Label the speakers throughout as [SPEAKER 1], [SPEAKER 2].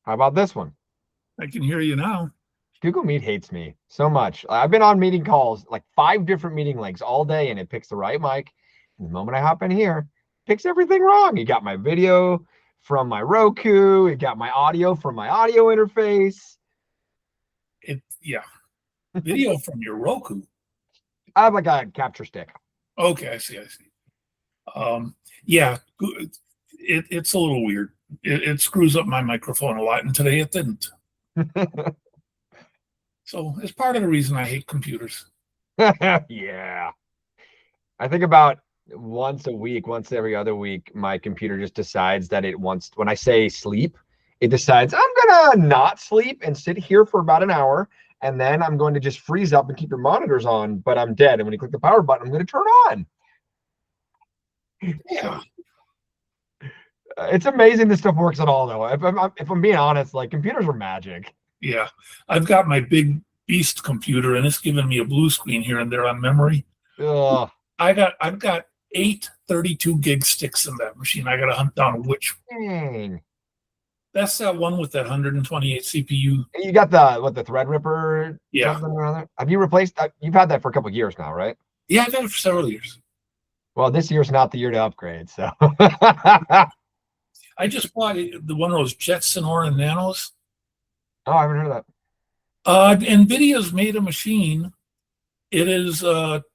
[SPEAKER 1] How about this one?
[SPEAKER 2] I can hear you now.
[SPEAKER 1] Google Meet hates me so much. I've been on meeting calls, like 5 different meeting links all day, and it picks the right mic. And the moment I hop in here, it picks everything wrong. You got my video from my Roku. It got my audio from my audio interface.
[SPEAKER 2] Yeah. Video from your Roku.
[SPEAKER 1] I have like a capture stick.
[SPEAKER 2] Okay, I see. Yeah, it's a little weird. It screws up my microphone a lot, and today it didn't. So it's part of the reason I hate computers.
[SPEAKER 1] Yeah. I think about once a week, once every other week, my computer just decides that it wants, when I say sleep, it decides I'm going to not sleep and sit here for about an hour. And then I'm going to just freeze up and keep your monitors on, but I'm dead. And when you click the power button, I'm going to turn on.
[SPEAKER 2] Yeah.
[SPEAKER 1] It's amazing this stuff works at all, though. If I'm being honest, like computers are magic.
[SPEAKER 2] Yeah. I've got my big beast computer, and it's giving me a blue screen here and there on memory.
[SPEAKER 1] Ugh.
[SPEAKER 2] I've got 8 32 gig sticks in that machine. I got to hunt down which.
[SPEAKER 1] Dang.
[SPEAKER 2] That's that one with that 128 CPU.
[SPEAKER 1] You got the Threadripper?
[SPEAKER 2] Yeah.
[SPEAKER 1] Have you replaced? You've had that for a couple of years now, right?
[SPEAKER 2] Yeah, I've had it for several years.
[SPEAKER 1] Well, this year's not the year to upgrade, so.
[SPEAKER 2] I just bought the one of those Jetson Orin Nanos.
[SPEAKER 1] Oh, I haven't heard of that.
[SPEAKER 2] NVIDIA's made a machine. It is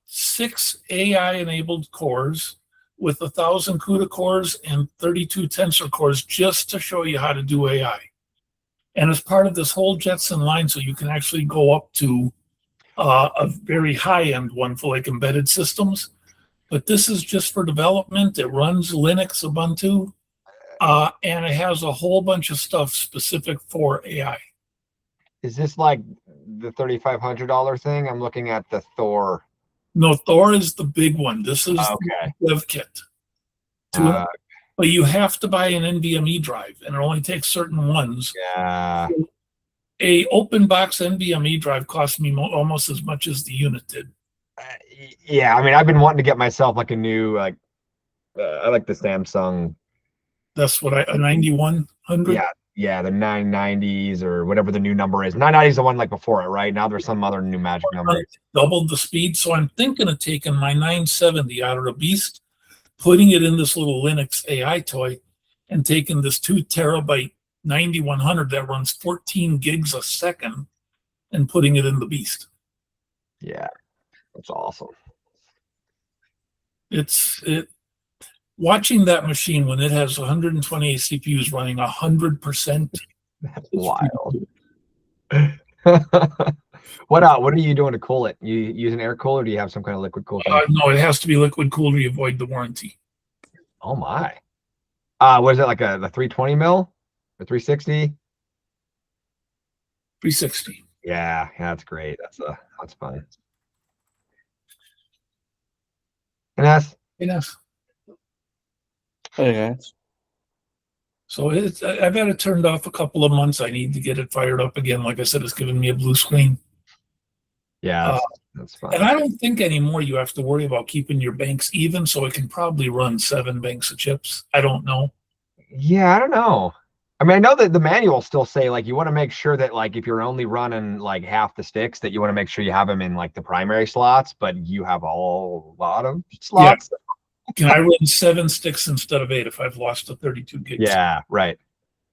[SPEAKER 2] 6 AI-enabled cores with 1,000 CUDA cores and 32 tensor cores just to show you how to do AI. And it's part of this whole Jetson line, so you can actually go up to a very high-end one for like embedded systems. But this is just for development. It runs Linux, Ubuntu, and it has a whole bunch of stuff specific for AI.
[SPEAKER 1] Is this like the $3,500 thing? I'm looking at the Thor.
[SPEAKER 2] No, Thor is the big one. This is
[SPEAKER 1] okay.
[SPEAKER 2] the dev kit. But you have to buy an NVMe drive, and it only takes certain ones.
[SPEAKER 1] Yeah.
[SPEAKER 2] A open box NVMe drive cost me almost as much as the unit did.
[SPEAKER 1] Yeah, I mean, I've been wanting to get myself like a new, like, I like the Samsung.
[SPEAKER 2] That's what a 9100?
[SPEAKER 1] Yeah, the 990s or whatever the new number is. 990 is the one like before it, right? Now there's some other new magic number.
[SPEAKER 2] Doubled the speed, so I'm thinking of taking my 970 out of the beast, putting it in this little Linux AI toy, and taking this 2 terabyte 9100 that runs 14 gigs a second and putting it in the beast.
[SPEAKER 1] Yeah, that's awesome.
[SPEAKER 2] Watching that machine when it has 128 CPUs running 100%.
[SPEAKER 1] That's wild. What are you doing to cool it? You use an air cooler, or do you have some kind of liquid cooler?
[SPEAKER 2] No, it has to be liquid cooled to avoid the warranty.
[SPEAKER 1] Oh my. What is it, like the 320 mil or 360?
[SPEAKER 2] 360.
[SPEAKER 1] Yeah, that's great. That's fun. Ines?
[SPEAKER 3] Hey guys.
[SPEAKER 2] So I've had it turned off a couple of months. I need to get it fired up again. Like I said, it's giving me a blue screen.
[SPEAKER 1] Yeah, that's fine.
[SPEAKER 2] And I don't think anymore you have to worry about keeping your banks even, so it can probably run 7 banks of chips. I don't know.
[SPEAKER 1] Yeah, I don't know. I mean, I know that the manuals still say like you want to make sure that like if you're only running like half the sticks, that you want to make sure you have them in like the primary slots, but you have a lot of slots.
[SPEAKER 2] Yeah. Can I run 7 sticks instead of 8 if I've lost a 32 gig?
[SPEAKER 1] Yeah, right.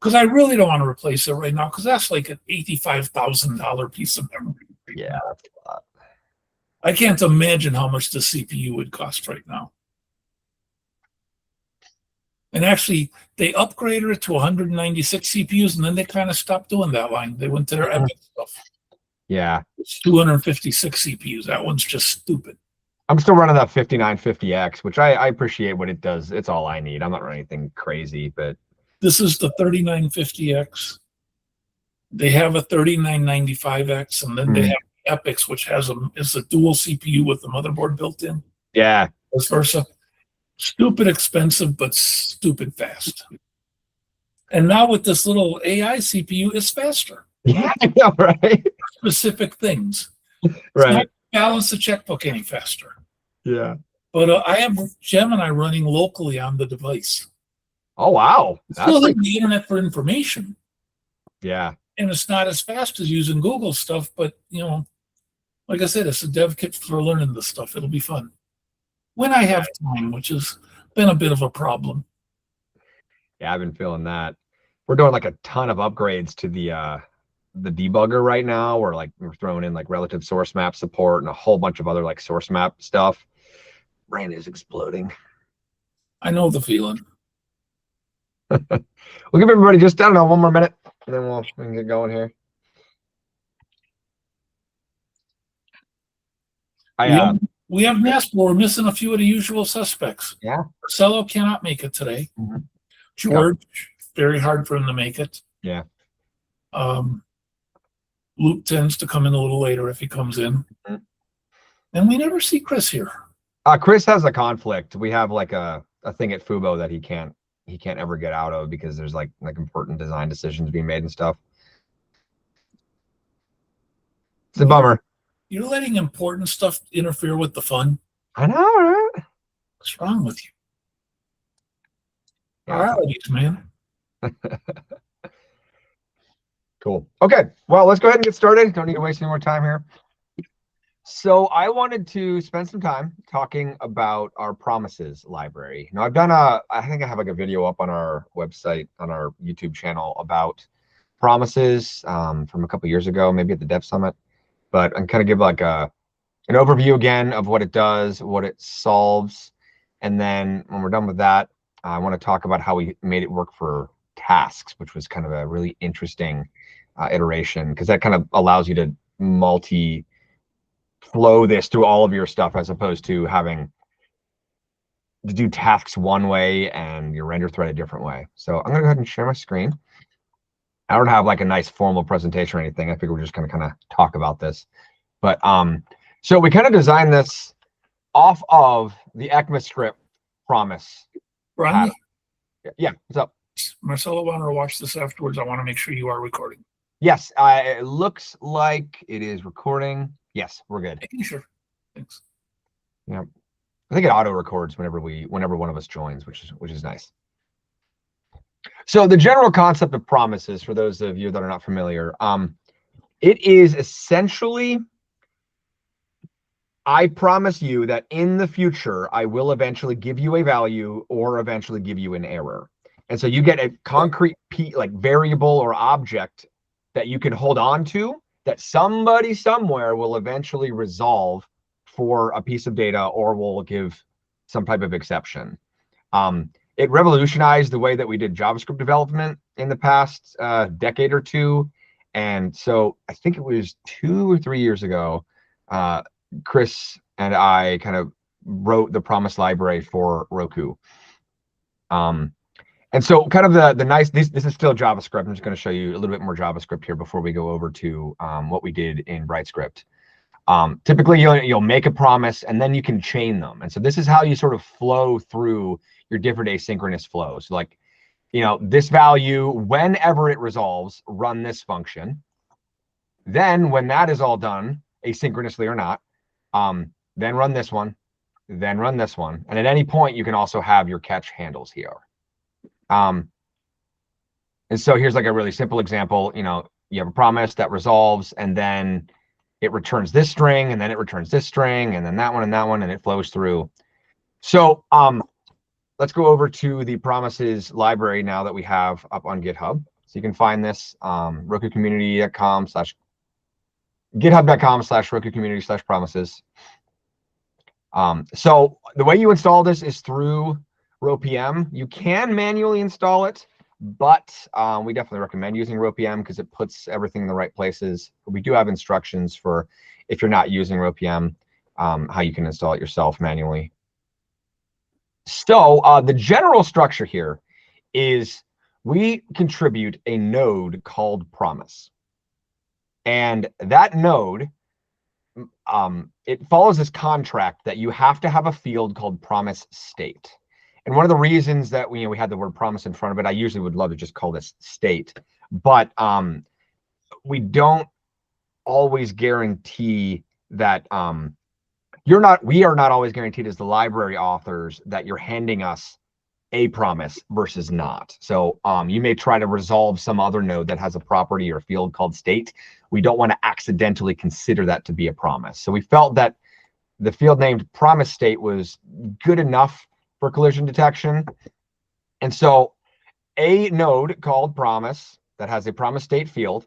[SPEAKER 2] Because I really don't want to replace it right now, because that's like an $85,000 piece of memory.
[SPEAKER 1] Yeah, that's a lot.
[SPEAKER 2] I can't imagine how much the CPU would cost right now. And actually, they upgraded it to 196 CPUs, and then they kind of stopped doing that line. They went to their Epic stuff.
[SPEAKER 1] Yeah.
[SPEAKER 2] It's 256 CPUs. That one's just stupid.
[SPEAKER 1] I'm still running that 5950X, which I appreciate what it does. It's all I need. I'm not running anything crazy, but
[SPEAKER 2] this is the 3950X. They have a 3995X, and then they have Epics, which is a dual CPU with the motherboard built in.
[SPEAKER 1] Yeah.
[SPEAKER 2] Vice versa. Stupid expensive, but stupid fast. And now with this little AI CPU, it's faster.
[SPEAKER 1] Yeah, I know, right?
[SPEAKER 2] Specific things.
[SPEAKER 1] Right.
[SPEAKER 2] Not balance the checkbook any faster.
[SPEAKER 1] Yeah.
[SPEAKER 2] But I have Gemini running locally on the device.
[SPEAKER 1] Oh, wow.
[SPEAKER 2] It's still like the internet for information.
[SPEAKER 1] Yeah.
[SPEAKER 2] And it's not as fast as using Google stuff, but like I said, it's a dev kit for learning this stuff. It'll be fun when I have time, which has been a bit of a problem.
[SPEAKER 1] Yeah, I've been feeling that. We're doing like a ton of upgrades to the debugger right now. We're throwing in like relative source map support and a whole bunch of other like source map stuff. Brain is exploding.
[SPEAKER 2] I know the feeling.
[SPEAKER 1] We'll give everybody just, I don't know, one more minute, and then we can get going here.
[SPEAKER 2] We have NASP, we're missing a few of the usual suspects.
[SPEAKER 1] Yeah.
[SPEAKER 2] Marcelo cannot make it today.
[SPEAKER 1] Mm-hmm.
[SPEAKER 2] George, very hard for him to make it.
[SPEAKER 1] Yeah.
[SPEAKER 2] Luke tends to come in a little later if he comes in.
[SPEAKER 1] Mm-hmm.
[SPEAKER 2] And we never see Chris here.
[SPEAKER 1] Chris has a conflict. We have like a thing at Fubo that he can't ever get out of because there's like important design decisions being made and stuff. It's a bummer.
[SPEAKER 2] You're letting important stuff interfere with the fun.
[SPEAKER 1] I know, right?
[SPEAKER 2] What's wrong with you?
[SPEAKER 1] Yeah.
[SPEAKER 2] Priorities, man.
[SPEAKER 1] Cool. Okay. Well, let's go ahead and get started. Don't need to waste any more time here. So I wanted to spend some time talking about our promises library. Now I think I have like a video up on our website, on our YouTube channel about promises from a couple years ago, maybe at the Dev Summit. But I'm kind of give like an overview again of what it does, what it solves. And then when we're done with that, I want to talk about how we made it work for tasks, which was kind of a really interesting iteration, because that kind of allows you to flow this through all of your stuff, as opposed to having to do tasks one way and your render thread a different way. So I'm gonna go ahead and share my screen. I don't have like a nice formal presentation or anything. I figure we're just gonna kind of talk about this. But so we kind of designed this off of the ECMAScript promise.
[SPEAKER 2] Ronnie?
[SPEAKER 1] Yeah, what's up?
[SPEAKER 2] Marcelo wanted to watch this afterwards. I want to make sure you are recording.
[SPEAKER 1] Yes, it looks like it is recording. Yes, we're good.
[SPEAKER 2] Sure. Thanks.
[SPEAKER 1] Yeah, I think it auto records whenever one of us joins, which is nice. So the general concept of promises, for those of you that are not familiar, it is essentially, I promise you that in the future I will eventually give you a value or eventually give you an error, and so you get a concrete like variable or object that you can hold on to, that somebody somewhere will eventually resolve for a piece of data or will give some type of exception. It revolutionized the way that we did JavaScript development in the past decade or two. And so I think it was 2 or 3 years ago, Chris and I kind of wrote the promise library for Roku. And so kind of the nice, this is still JavaScript. I'm just going to show you a little bit more JavaScript here before we go over to what we did in BrightScript. Typically, you'll make a promise and then you can chain them. And so this is how you sort of flow through your different asynchronous flows. So like, this value, whenever it resolves, run this function. Then when that is all done, asynchronously or not, then run this one, then run this one. And at any point, you can also have your catch handles here. And so here's like a really simple example. You have a promise that resolves, and then it returns this string, and then it returns this string, and then that one and that one, and it flows through. So let's go over to the promises library now that we have up on GitHub. So you can find this RokuCommunity.com/github.com/RokuCommunity/promises. So the way you install this is through RoPM. You can manually install it, but we definitely recommend using RoPM because it puts everything in the right places. We do have instructions for, if you're not using RoPM, how you can install it yourself manually. So the general structure here is we contribute a node called promise. And that node, it follows this contract that you have to have a field called promiseState. And one of the reasons that we had the word promise in front of it, I usually would love to just call this state, but we don't always guarantee that we are not always guaranteed as the library authors that you're handing us a promise versus not. So you may try to resolve some other node that has a property or field called state. We don't want to accidentally consider that to be a promise. So we felt that the field named promiseState was good enough for collision detection. And so a node called promise that has a promiseState field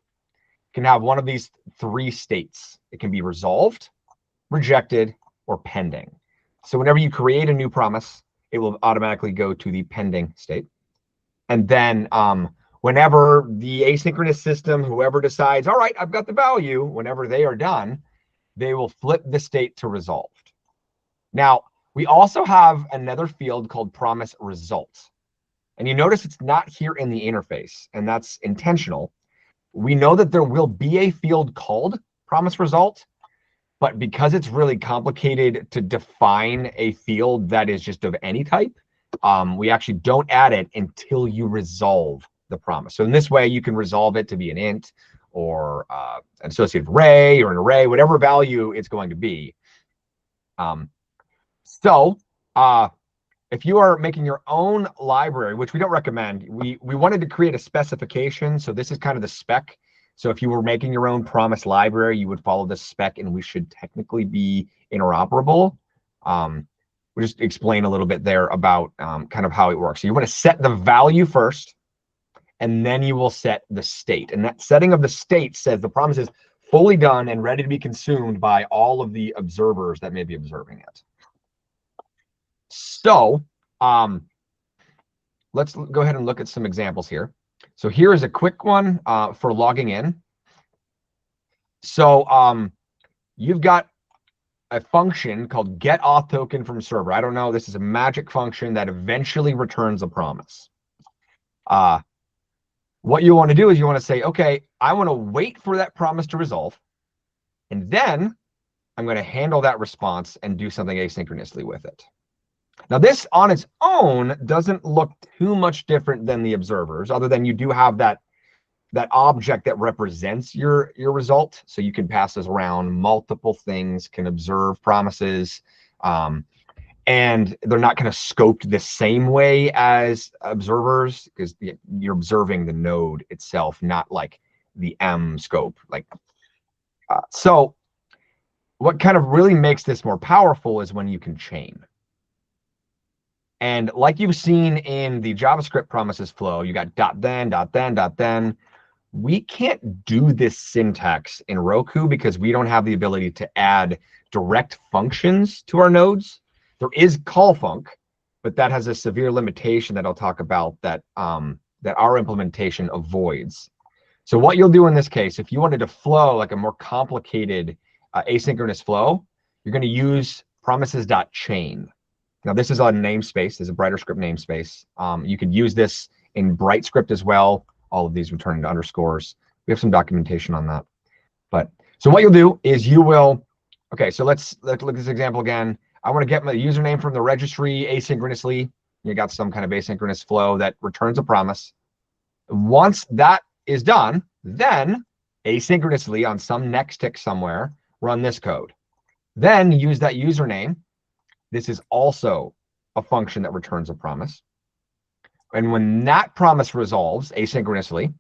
[SPEAKER 1] can have one of these three states. It can be resolved, rejected, or pending. So whenever you create a new promise, it will automatically go to the pending state. And then whenever the asynchronous system, whoever decides, all right, I've got the value, whenever they are done, they will flip the state to resolved. Now, we also have another field called promiseResult. And you notice it's not here in the interface, and that's intentional. We know that there will be a field called promiseResult, but because it's really complicated to define a field that is just of any type, we actually don't add it until you resolve the promise. So in this way, you can resolve it to be an int or an associative array or an array, whatever value it's going to be. If you are making your own library, which we don't recommend, we wanted to create a specification. So this is kind of the spec. So if you were making your own promise library, you would follow this spec and we should technically be interoperable. We'll just explain a little bit there about kind of how it works. So you want to set the value first, and then you will set the state. And that setting of the state says the promise is fully done and ready to be consumed by all of the observers that may be observing it. So let's go ahead and look at some examples here. So here is a quick one for logging in. So you've got a function called getAuthToken from server. I don't know, this is a magic function that eventually returns a promise. What you want to do is you want to say, okay, I want to wait for that promise to resolve, and then I'm going to handle that response and do something asynchronously with it. Now, this on its own doesn't look too much different than the observers, other than you do have that object that represents your result. So you can pass this around. Multiple things can observe promises, and they're not kind of scoped the same way as observers because you're observing the node itself, not like the M scope. So what kind of really makes this more powerful is when you can chain. And like you've seen in the JavaScript promises flow, you got .then. We can't do this syntax in Roku because we don't have the ability to add direct functions to our nodes. There is call func, but that has a severe limitation that I'll talk about that our implementation avoids. So what you'll do in this case, if you wanted to flow like a more complicated asynchronous flow, you're going to use promises.chain. Now, this is a namespace. This is a BrightScript namespace. You could use this in BrightScript as well. All of these return into underscores. We have some documentation on that. So what you'll do is you will, okay, so let's look at this example again. I want to get my username from the registry asynchronously. You got some kind of asynchronous flow that returns a promise. Once that is done, then asynchronously on some next tick somewhere, run this code. Then use that username. This is also a function that returns a promise. And when that promise resolves asynchronously,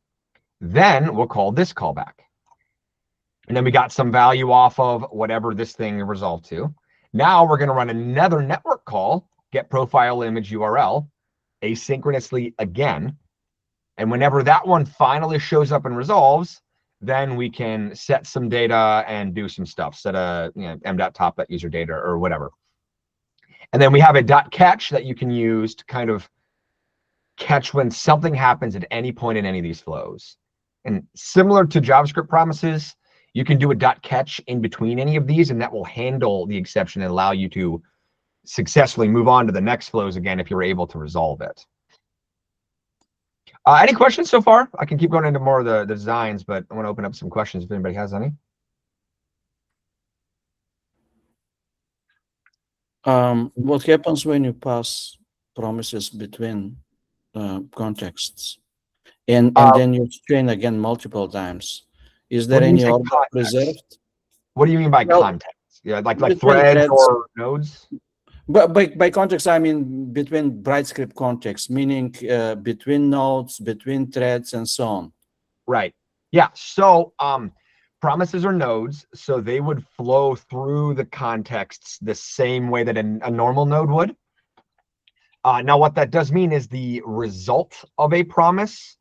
[SPEAKER 1] then we'll call this callback. And then we got some value off of whatever this thing resolved to. Now we're going to run another network call, get profile image URL, asynchronously again. And whenever that one finally shows up and resolves, then we can set some data and do some stuff, set a m.top.user_data or whatever. And then we have a .catch that you can use to kind of catch when something happens at any point in any of these flows. And similar to JavaScript promises, you can do a .catch in between any of these, and that will handle the exception and allow you to successfully move on to the next flows again if you're able to resolve it. Any questions so far? I can keep going into more of the designs, but I want to open up some questions if anybody has any.
[SPEAKER 3] What happens when you pass promises between contexts and then you chain again multiple times? Is there any order preserved?
[SPEAKER 1] What do you mean by context? Yeah, like threads or nodes?
[SPEAKER 3] But by context, I mean between BrightScript context, meaning between nodes, between threads, and so on.
[SPEAKER 1] Right. Yeah. So promises are nodes, so they would flow through the contexts the same way that a normal node would. Now, what that does mean is the result of a promise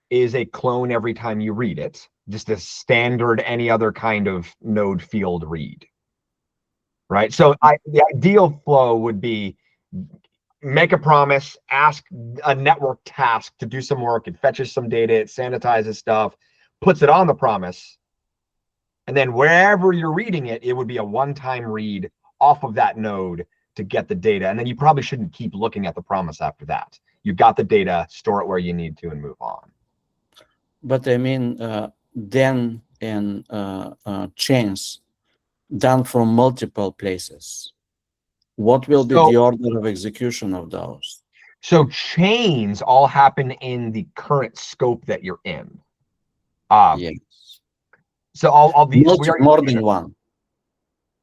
[SPEAKER 1] is a clone every time you read it, just a standard any other kind of node field read. Right. So the ideal flow would be make a promise, ask a network task to do some work, it fetches some data, it sanitizes stuff, puts it on the promise. And then wherever you're reading it, it would be a one-time read off of that node to get the data. And then you probably shouldn't keep looking at the promise after that. You've got the data, store it where you need to, and move on.
[SPEAKER 3] But I mean, then in chains done from multiple places, what will be the order of execution of those?
[SPEAKER 1] So chains all happen in the current scope that you're in.
[SPEAKER 3] Yes.
[SPEAKER 1] So all these
[SPEAKER 3] more than one.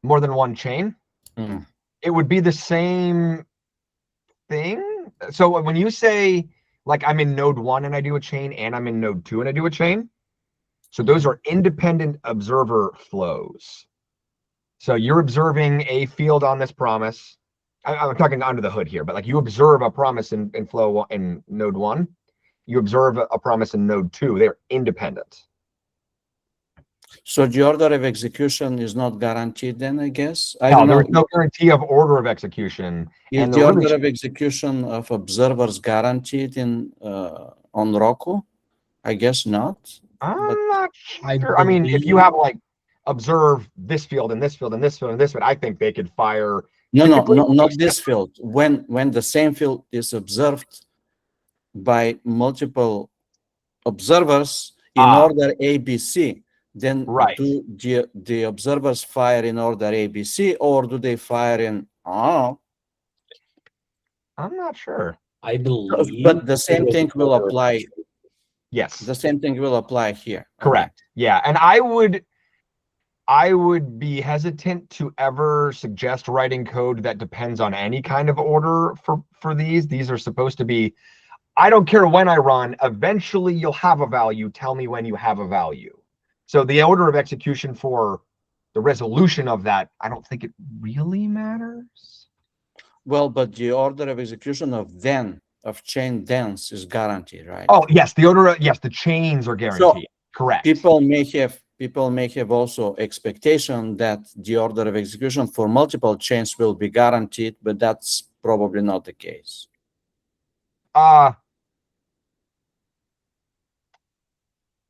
[SPEAKER 1] More than one chain?
[SPEAKER 3] Mm.
[SPEAKER 1] It would be the same thing. So when you say, like, I'm in node 1 and I do a chain, and I'm in node 2 and I do a chain, so those are independent observer flows. So you're observing a field on this promise. I'm talking under the hood here, but like you observe a promise in flow in node 1, you observe a promise in node 2. They're independent.
[SPEAKER 3] So the order of execution is not guaranteed then, I guess?
[SPEAKER 1] No, there's no guarantee of order of execution.
[SPEAKER 3] Is the order of execution of observers guaranteed in on Roku? I guess not.
[SPEAKER 1] I'm not sure. I mean, if you have like observe this field and this field and this field and this field, I think they could fire.
[SPEAKER 3] No, not this field. When the same field is observed by multiple observers in order ABC, then do the observers fire in order ABC, or do they fire in I'm
[SPEAKER 1] not sure.
[SPEAKER 4] I believe,
[SPEAKER 3] but the same thing will apply.
[SPEAKER 1] Yes,
[SPEAKER 3] the same thing will apply here.
[SPEAKER 1] Correct. Okay. Yeah, and I would be hesitant to ever suggest writing code that depends on any kind of order for these. These are supposed to be, I don't care when I run, eventually you'll have a value. Tell me when you have a value. So the order of execution for the resolution of that, I don't think it really matters.
[SPEAKER 3] Well, but the order of execution of chain thens is guaranteed, right?
[SPEAKER 1] Oh, yes, the order of, yes, the chains are guaranteed. So correct.
[SPEAKER 3] People may have also expectation that the order of execution for multiple chains will be guaranteed, but that's probably not the case.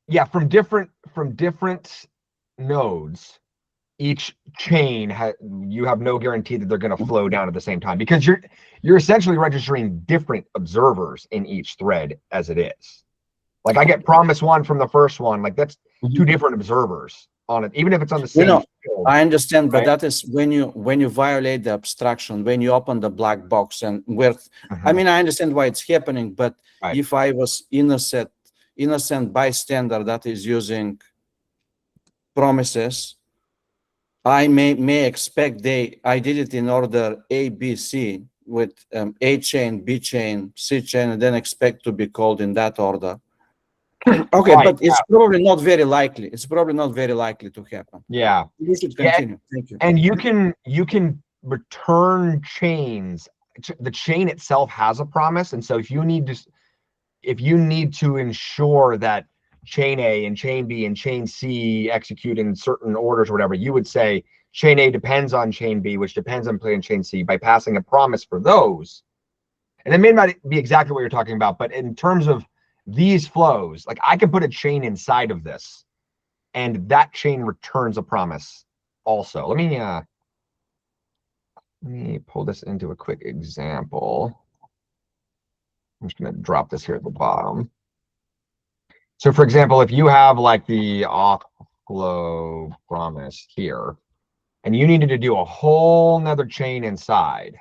[SPEAKER 1] Yeah, from different nodes, each chain you have no guarantee that they're going to flow down at the same time, because you're essentially registering different observers in each thread as it is. Like I get promise 1 from the first one, like that's 2 different observers on it, even if it's on the same field,
[SPEAKER 3] I understand, right? But that is when you violate the abstraction, when you open the black box, and with I mean, I understand why it's happening, but if I was innocent bystander that is using promises, I may expect I did it in order A, B, C with A chain, B chain, C chain, and then expect to be called in that order. Okay, but it's probably not very likely. It's probably not very likely to happen.
[SPEAKER 1] Yeah.
[SPEAKER 3] You should continue. Thank you.
[SPEAKER 1] And you can return chains. The chain itself has a promise, and so if you need to ensure that chain A and chain B and chain C execute in certain orders or whatever, you would say chain A depends on chain B, which depends on chain C, by passing a promise for those. And it may not be exactly what you're talking about, but in terms of these flows, like I could put a chain inside of this, and that chain returns a promise also. Let me pull this into a quick example. I'm just going to drop this here at the bottom. So for example, if you have like the offlow promise here, and you needed to do a whole nother chain inside,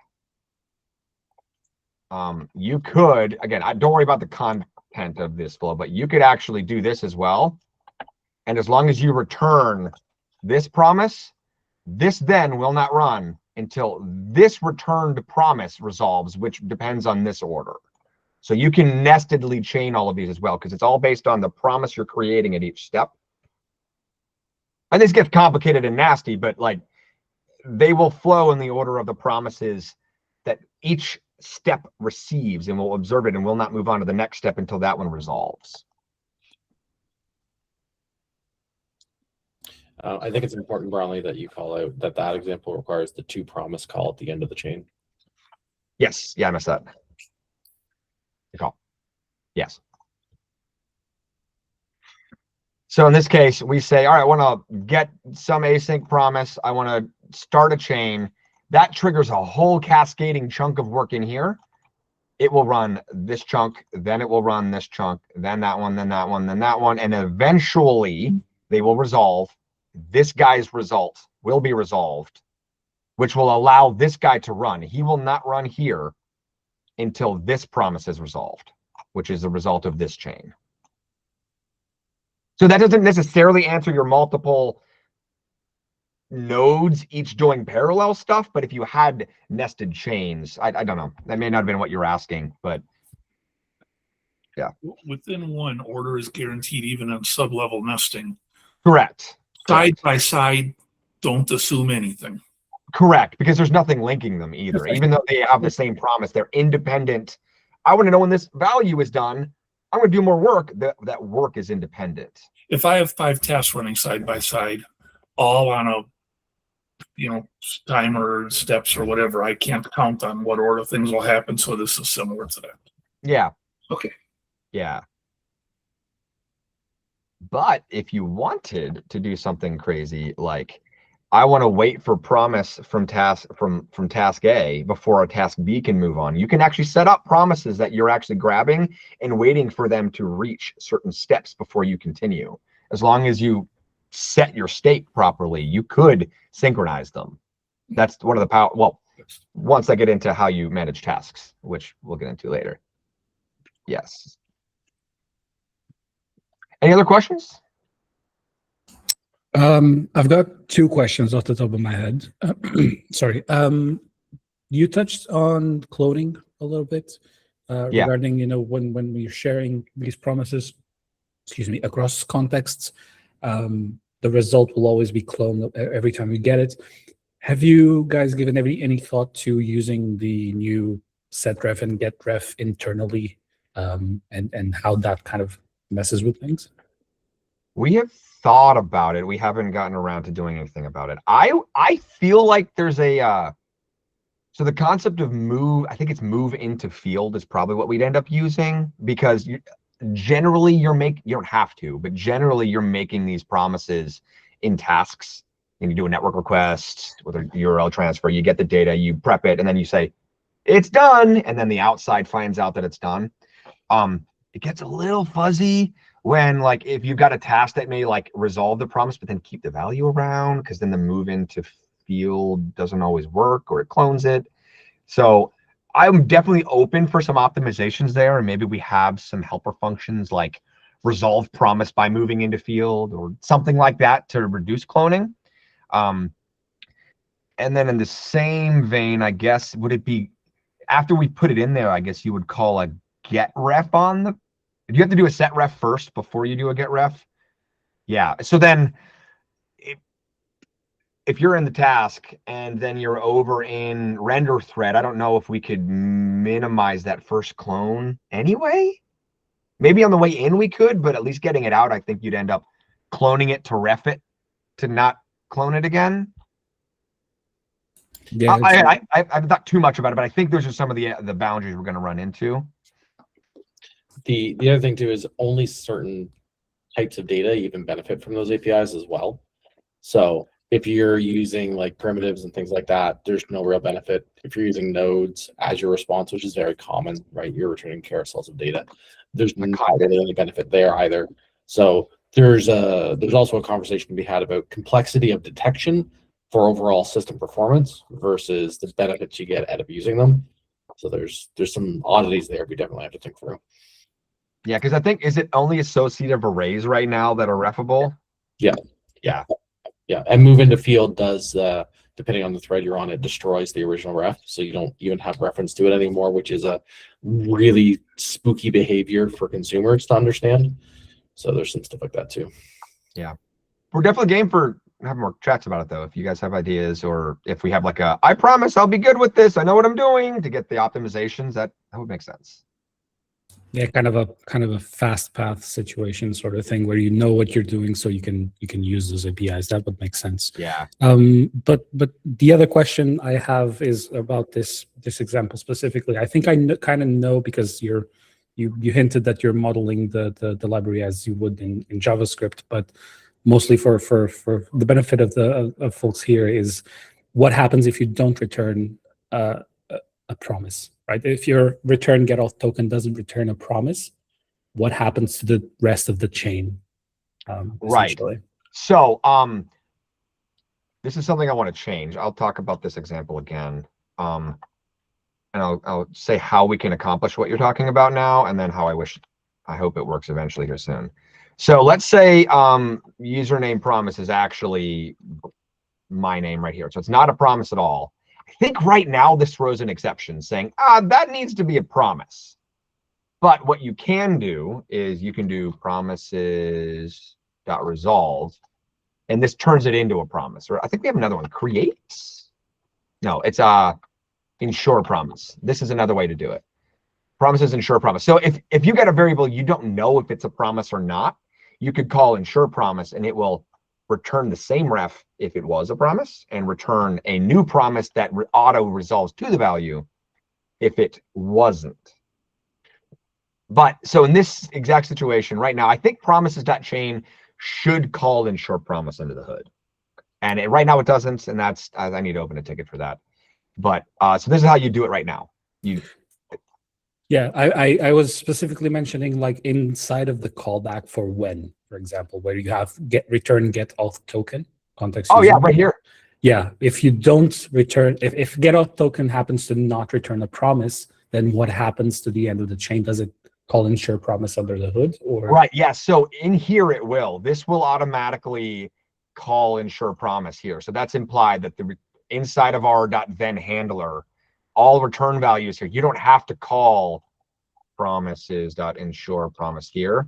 [SPEAKER 1] you could, again, don't worry about the content of this flow, but you could actually do this as well. And as long as you return this promise, this then will not run until this returned promise resolves, which depends on this order. So you can nestedly chain all of these as well, because it's all based on the promise you're creating at each step. And this gets complicated and nasty, but like they will flow in the order of the promises that each step receives, and we'll observe it and we'll not move on to the next step until that one resolves.
[SPEAKER 4] I think it's important, Brownlee, that you call out that that example requires the to promise call at the end of the chain.
[SPEAKER 1] Yes. Yeah, I missed that. Good call. Yes. So in this case, we say, all right, I want to get some async promise. I want to start a chain. That triggers a whole cascading chunk of work in here. It will run this chunk, then it will run this chunk, then that one, then that one, then that one. And eventually they will resolve. This guy's result will be resolved, which will allow this guy to run. He will not run here until this promise is resolved, which is the result of this chain. So that doesn't necessarily answer your multiple nodes each doing parallel stuff, but if you had nested chains, I don't know, that may not have been what you're asking, but yeah.
[SPEAKER 2] Within one, order is guaranteed even in sub-level nesting.
[SPEAKER 1] Correct.
[SPEAKER 2] Side by side, don't assume anything.
[SPEAKER 1] Correct, because there's nothing linking them either. Even though they have the same promise, they're independent. I want to know when this value is done. I'm going to do more work. That work is independent.
[SPEAKER 2] If I have 5 tasks running side by side, all on a timer, steps, or whatever, I can't count on what order things will happen. So this is similar to that.
[SPEAKER 1] Yeah.
[SPEAKER 2] Okay.
[SPEAKER 1] Yeah. But if you wanted to do something crazy, like I want to wait for promise from task A before a task B can move on, you can actually set up promises that you're actually grabbing and waiting for them to reach certain steps before you continue. As long as you set your state properly, you could synchronize them. That's one of the power. Well, once I get into how you manage tasks, which we'll get into later. Yes. Any other questions?
[SPEAKER 5] I've got 2 questions off the top of my head. Sorry. You touched on cloning a little bit regarding, when we're sharing these promises, across contexts, the result will always be cloned every time you get it. Have you guys given any thought to using the new setRef and getRef internally, and how that kind of messes with things?
[SPEAKER 1] We have thought about it. We haven't gotten around to doing anything about it. I feel like there's a so the concept of move, I think it's move into field is probably what we'd end up using, because generally you don't have to, but generally you're making these promises in tasks, and you do a network request with a URL transfer, you get the data, you prep it, and then you say it's done, and then the outside finds out that it's done. It gets a little fuzzy when, like, if you've got a task that may like resolve the promise but then keep the value around, because then the move into field doesn't always work, or it clones it. So I'm definitely open for some optimizations there, and maybe we have some helper functions like resolve promise by moving into field or something like that to reduce cloning. And then in the same vein, I guess, would it be after we put it in there, I guess you would call a get ref on the, do you have to do a set ref first before you do a get ref? Yeah. So then if you're in the task and then you're over in render thread, I don't know if we could minimize that first clone anyway. Maybe on the way in we could, but at least getting it out, I think you'd end up cloning it to ref it to not clone it again. Yeah, I've thought too much about it, but I think those are some of the boundaries we're going to run into.
[SPEAKER 4] The other thing too is only certain types of data even benefit from those APIs as well. So if you're using like primitives and things like that, there's no real benefit. If you're using nodes as your response, which is very common, right? You're returning carousels of data. There's not really any benefit there either. So there's also a conversation to be had about complexity of detection for overall system performance versus the benefits you get out of using them. So there's some oddities there we definitely have to think through.
[SPEAKER 1] Yeah, because I think, is it only associative arrays right now that are refable?
[SPEAKER 4] Yeah.
[SPEAKER 1] Yeah.
[SPEAKER 4] Yeah, and move into field does depending on the thread you're on, it destroys the original ref. So you don't even have reference to it anymore, which is a really spooky behavior for consumers to understand. So there's some stuff like that too.
[SPEAKER 1] Yeah. We're definitely game for having more chats about it though. If you guys have ideas, or if we have like a, I promise I'll be good with this, I know what I'm doing, to get the optimizations, that would make sense.
[SPEAKER 5] Yeah, kind of a fast path situation sort of thing where you know what you're doing, so you can use those APIs. That would make sense.
[SPEAKER 1] Yeah.
[SPEAKER 5] But the other question I have is about this example specifically. I think I kind of know, because you hinted that you're modeling the library as you would in JavaScript, but mostly for the benefit of folks here is what happens if you don't return a promise, right? If your return get auth token doesn't return a promise, what happens to the rest of the chain?
[SPEAKER 1] Right. So this is something I want to change. I'll talk about this example again. And I'll say how we can accomplish what you're talking about now, and then how I hope it works eventually here soon. So let's say username promise is actually my name right here. So it's not a promise at all. I think right now this throws an exception saying, that needs to be a promise. But what you can do is you can do promises.result, and this turns it into a promise. Or I think we have another one, creates. No, it's ensure promise. This is another way to do it. Promises ensure promise. So if you get a variable you don't know if it's a promise or not, you could call ensure promise, and it will return the same ref if it was a promise, and return a new promise that auto resolves to the value if it wasn't. But so in this exact situation right now, I think promises.chain should call ensure promise under the hood, and right now it doesn't, and that's, I need to open a ticket for that. But so this is how you do it right now.
[SPEAKER 5] Yeah, I was specifically mentioning like inside of the callback for when, for example, where you have return get auth token context.
[SPEAKER 1] Oh yeah, right here.
[SPEAKER 5] Yeah, if you don't return, if get auth token happens to not return a promise, then what happens to the end of the chain? Does it call ensure promise under the hood, or?
[SPEAKER 1] Right, yeah, so in here it will. This will automatically call ensure promise here. So that's implied that the inside of our .then handler, all return values here, you don't have to call promises.ensure promise here.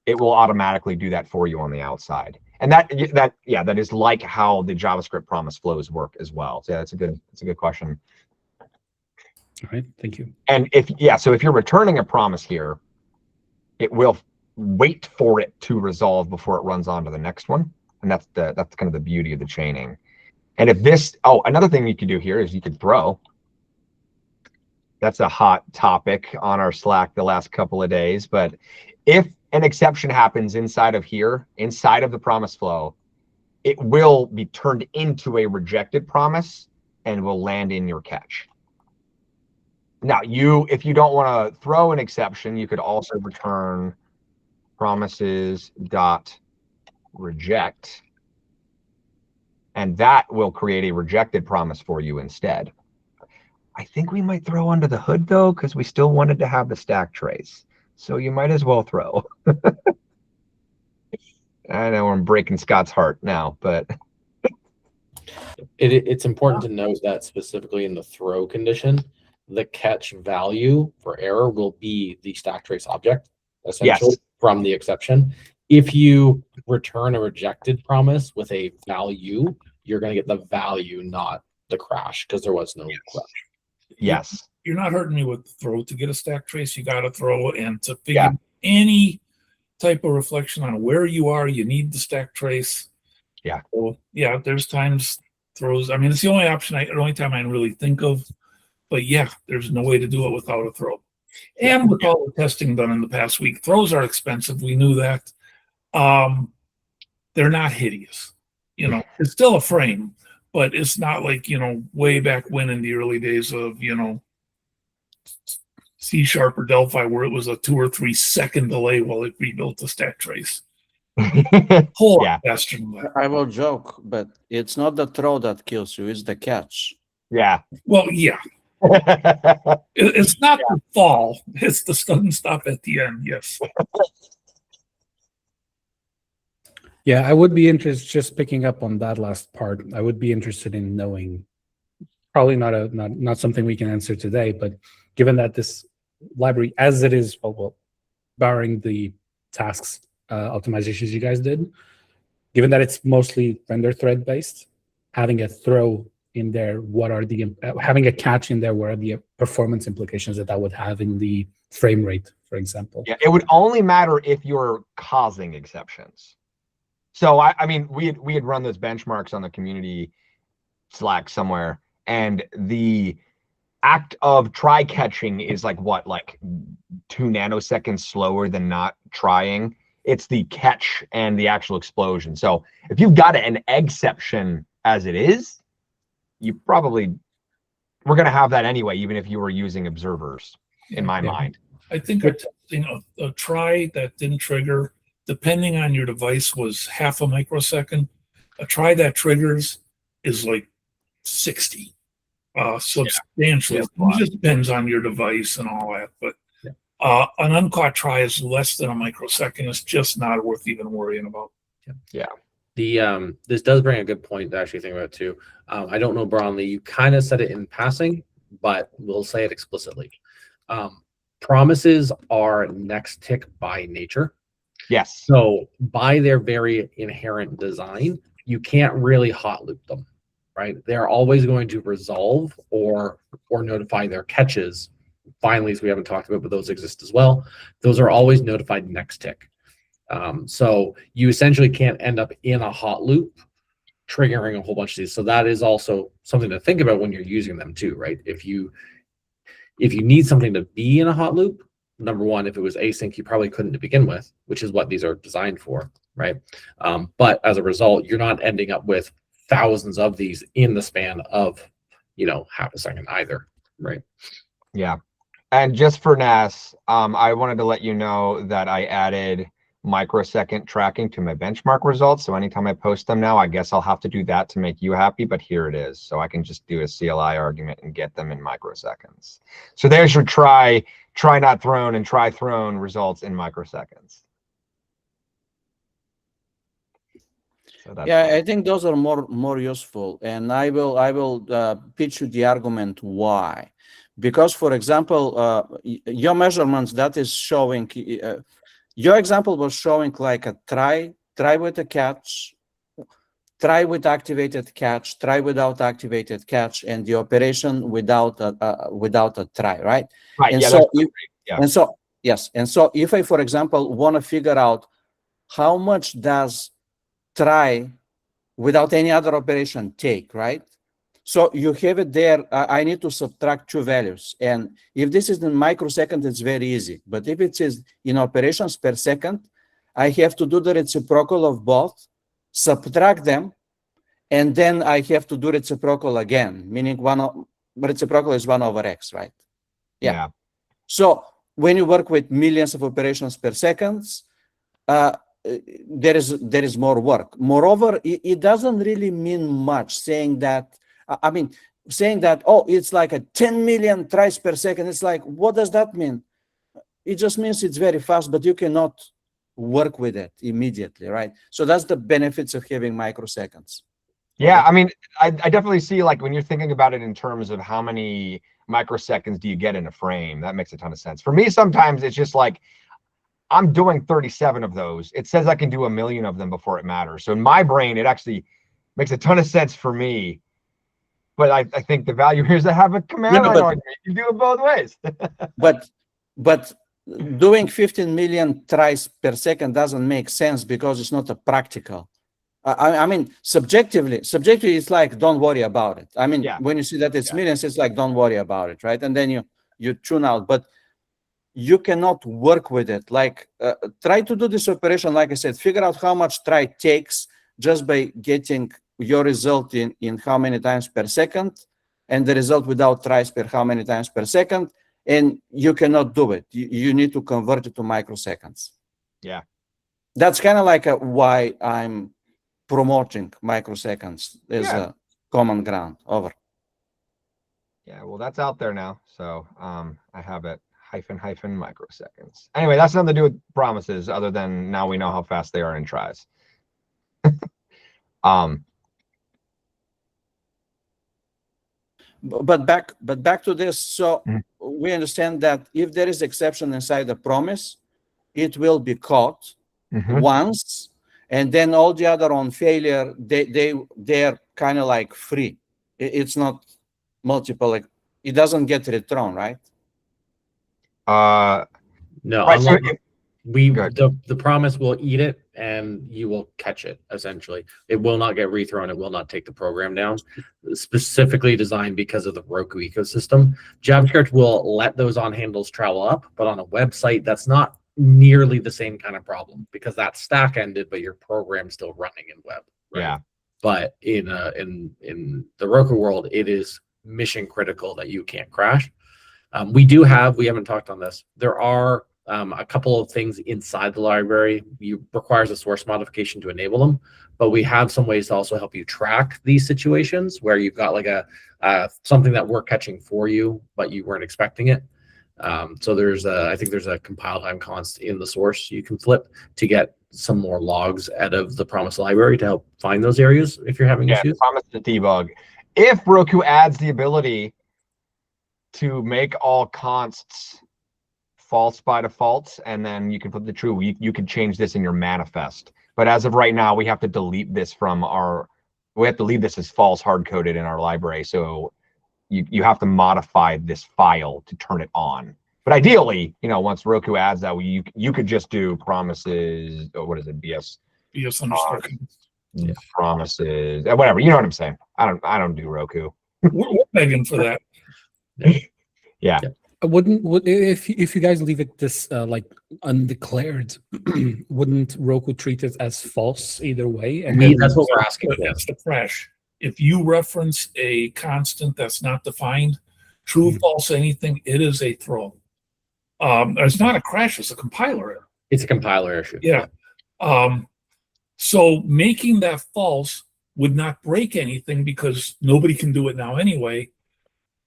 [SPEAKER 1] It will automatically do that for you on the outside. And that is like how the JavaScript promise flows work as well. So yeah, that's a good question.
[SPEAKER 5] All right, thank you.
[SPEAKER 1] And so if you're returning a promise here, it will wait for it to resolve before it runs on to the next one. And that's kind of the beauty of the chaining. And if this, another thing you could do here is you could throw. That's a hot topic on our Slack the last couple of days. But if an exception happens inside of here, inside of the promise flow, it will be turned into a rejected promise and will land in your catch. Now, if you don't want to throw an exception, you could also return promises.reject. And that will create a rejected promise for you instead. I think we might throw under the hood though, because we still wanted to have the stack trace. So you might as well throw. I know I'm breaking Scott's heart now, but
[SPEAKER 4] it's important to note that specifically in the throw condition, the catch value for error will be the stack trace object, essentially, from the exception. If you return a rejected promise with a value, you're going to get the value, not the crash, because there was no crash.
[SPEAKER 1] Yes.
[SPEAKER 2] You're not hurting me with the throw. To get a stack trace, you got to throw, and to figure any type of reflection on where you are, you need the stack trace.
[SPEAKER 1] Yeah.
[SPEAKER 2] So yeah, there's times throws. I mean, it's the only option. The only time I really think of. But yeah, there's no way to do it without a throw. And with all the testing done in the past week, throws are expensive. We knew that. They're not hideous. It's still a frame, but it's not like, way back when in the early days of, C# or Delphi, where it was a 2 or 3 second delay while it rebuilt the stack trace. Whole lot faster than that.
[SPEAKER 3] I will joke, but it's not the throw that kills you, it's the catch.
[SPEAKER 1] Yeah.
[SPEAKER 2] Well, yeah. It's not the fall. It's the sudden stop at the end. Yes.
[SPEAKER 5] Yeah, I would be interested, just picking up on that last part, I would be interested in knowing, probably not something we can answer today, but given that this library, as it is, well barring the tasks optimizations you guys did, given that it's mostly render thread based, having a throw in there, what are the having a catch in there, what are the performance implications that would have in the frame rate, for example?
[SPEAKER 1] Yeah, it would only matter if you're causing exceptions. So I mean, we had run those benchmarks on the community Slack somewhere, and the act of try catching is like 2 nanoseconds slower than not trying. It's the catch and the actual explosion. So if you've got an exception as it is, we're going to have that anyway, even if you were using observers, in my mind.
[SPEAKER 2] I think a try that didn't trigger, depending on your device, was half a microsecond. A try that triggers is like 60. Substantially. It just depends on your device and all that. But an uncaught try is less than a microsecond. It's just not worth even worrying about.
[SPEAKER 1] Yeah.
[SPEAKER 4] This does bring a good point to actually think about too. I don't know, Brownlee, you kind of said it in passing, but we'll say it explicitly. Promises are next tick by nature.
[SPEAKER 1] Yes.
[SPEAKER 4] So by their very inherent design, you can't really hot loop them, right? They're always going to resolve or notify their catches. Finally, we haven't talked about, but those exist as well. Those are always notified next tick. So you essentially can't end up in a hot loop triggering a whole bunch of these. So that is also something to think about when you're using them too, right? If you need something to be in a hot loop, number one, if it was async, you probably couldn't to begin with, which is what these are designed for, right? But as a result, you're not ending up with thousands of these in the span of, half a second either, right?
[SPEAKER 1] Yeah. And just for NAS, I wanted to let you know that I added microsecond tracking to my benchmark results. So anytime I post them now, I guess I'll have to do that to make you happy, but here it is. So I can just do a CLI argument and get them in microseconds. So there's your try not thrown and try thrown results in microseconds. So
[SPEAKER 3] yeah, I think those are more useful, and I will pitch you the argument why. Because, for example, your measurements that is showing, your example was showing like a try with a catch, try with activated catch, try without activated catch, and the operation without a try, right?
[SPEAKER 1] Right.
[SPEAKER 3] And
[SPEAKER 1] yeah.
[SPEAKER 3] So and so yes, and so if I, for example, want to figure out how much does try without any other operation take, right? So you have it there. I need to subtract 2 values. And if this is in microsecond, it's very easy. But if it is in operations per second, I have to do the reciprocal of both, subtract them, and then I have to do reciprocal again, meaning reciprocal is 1 over x, right? Yeah. So when you work with millions of operations per second, there is more work. Moreover, it doesn't really mean much saying that, oh, it's like a 10 million tries per second. It's like, what does that mean? It just means it's very fast, but you cannot work with it immediately, right? So that's the benefits of having microseconds.
[SPEAKER 1] Yeah, I mean, I definitely see, like, when you're thinking about it in terms of how many microseconds do you get in a frame, that makes a ton of sense. For me, sometimes it's just like, I'm doing 37 of those. It says I can do 1 million of them before it matters. So in my brain, it actually makes a ton of sense for me. But I think the value here is to have a command line argument. You do it both ways.
[SPEAKER 3] but doing 15 million tries per second doesn't make sense because it's not a practical. I mean, subjectively, it's like, don't worry about it. I mean, when you see that it's millions, it's like, don't worry about it, right? And then you tune out. But you cannot work with it. Like, try to do this operation, like I said, figure out how much try takes just by getting your result in how many times per second, and the result without tries per how many times per second, and you cannot do it. You need to convert it to microseconds.
[SPEAKER 1] Yeah.
[SPEAKER 3] That's kind of like why I'm promoting microseconds as a common ground. Over.
[SPEAKER 1] Yeah, well, that's out there now. So I have it hyphen microseconds. Anyway, that's nothing to do with promises other than now we know how fast they are in tries.
[SPEAKER 3] But back to this. So we understand that if there is exception inside the promise, it will be caught once, and then all the other on failure, they're kind of like free. It's not multiple. Like, it doesn't get returned, right?
[SPEAKER 4] No.
[SPEAKER 1] Right, so
[SPEAKER 4] The promise will eat it and you will catch it. Essentially, it will not get rethrown. It will not take the program down. Specifically designed because of the Roku ecosystem. JavaScript will let those on handles travel up, but on a website, that's not nearly the same kind of problem because that's stack ended, but your program's still running in web. Right? Yeah. But in the Roku world, it is mission critical that you can't crash. We haven't talked on this. There are a couple of things inside the library. Requires a source modification to enable them, but we have some ways to also help you track these situations where you've got like something that we're catching for you, but you weren't expecting it. So I think there's a compile time const in the source you can flip to get some more logs out of the promise library to help find those areas if you're having issues.
[SPEAKER 1] Promise to debug. If Roku adds the ability to make all consts false by default, and then you can put the true, you can change this in your manifest. But as of right now, we have to delete this we have to leave this as false hard-coded in our library. So you have to modify this file to turn it on. But ideally, once Roku adds that, you could just do promises, what is it, BS promises, whatever, you know what I'm saying. I don't do Roku.
[SPEAKER 2] We're begging for that.
[SPEAKER 1] Yeah.
[SPEAKER 5] If you guys leave it this like undeclared, wouldn't Roku treat it as false either way? And
[SPEAKER 4] that's what we're asking.
[SPEAKER 2] That's the crash. If you reference a constant that's not defined, true, false, anything, it is a throw. It's not a crash, it's a compiler error.
[SPEAKER 4] It's a compiler issue.
[SPEAKER 2] Yeah. So making that false would not break anything because nobody can do it now anyway.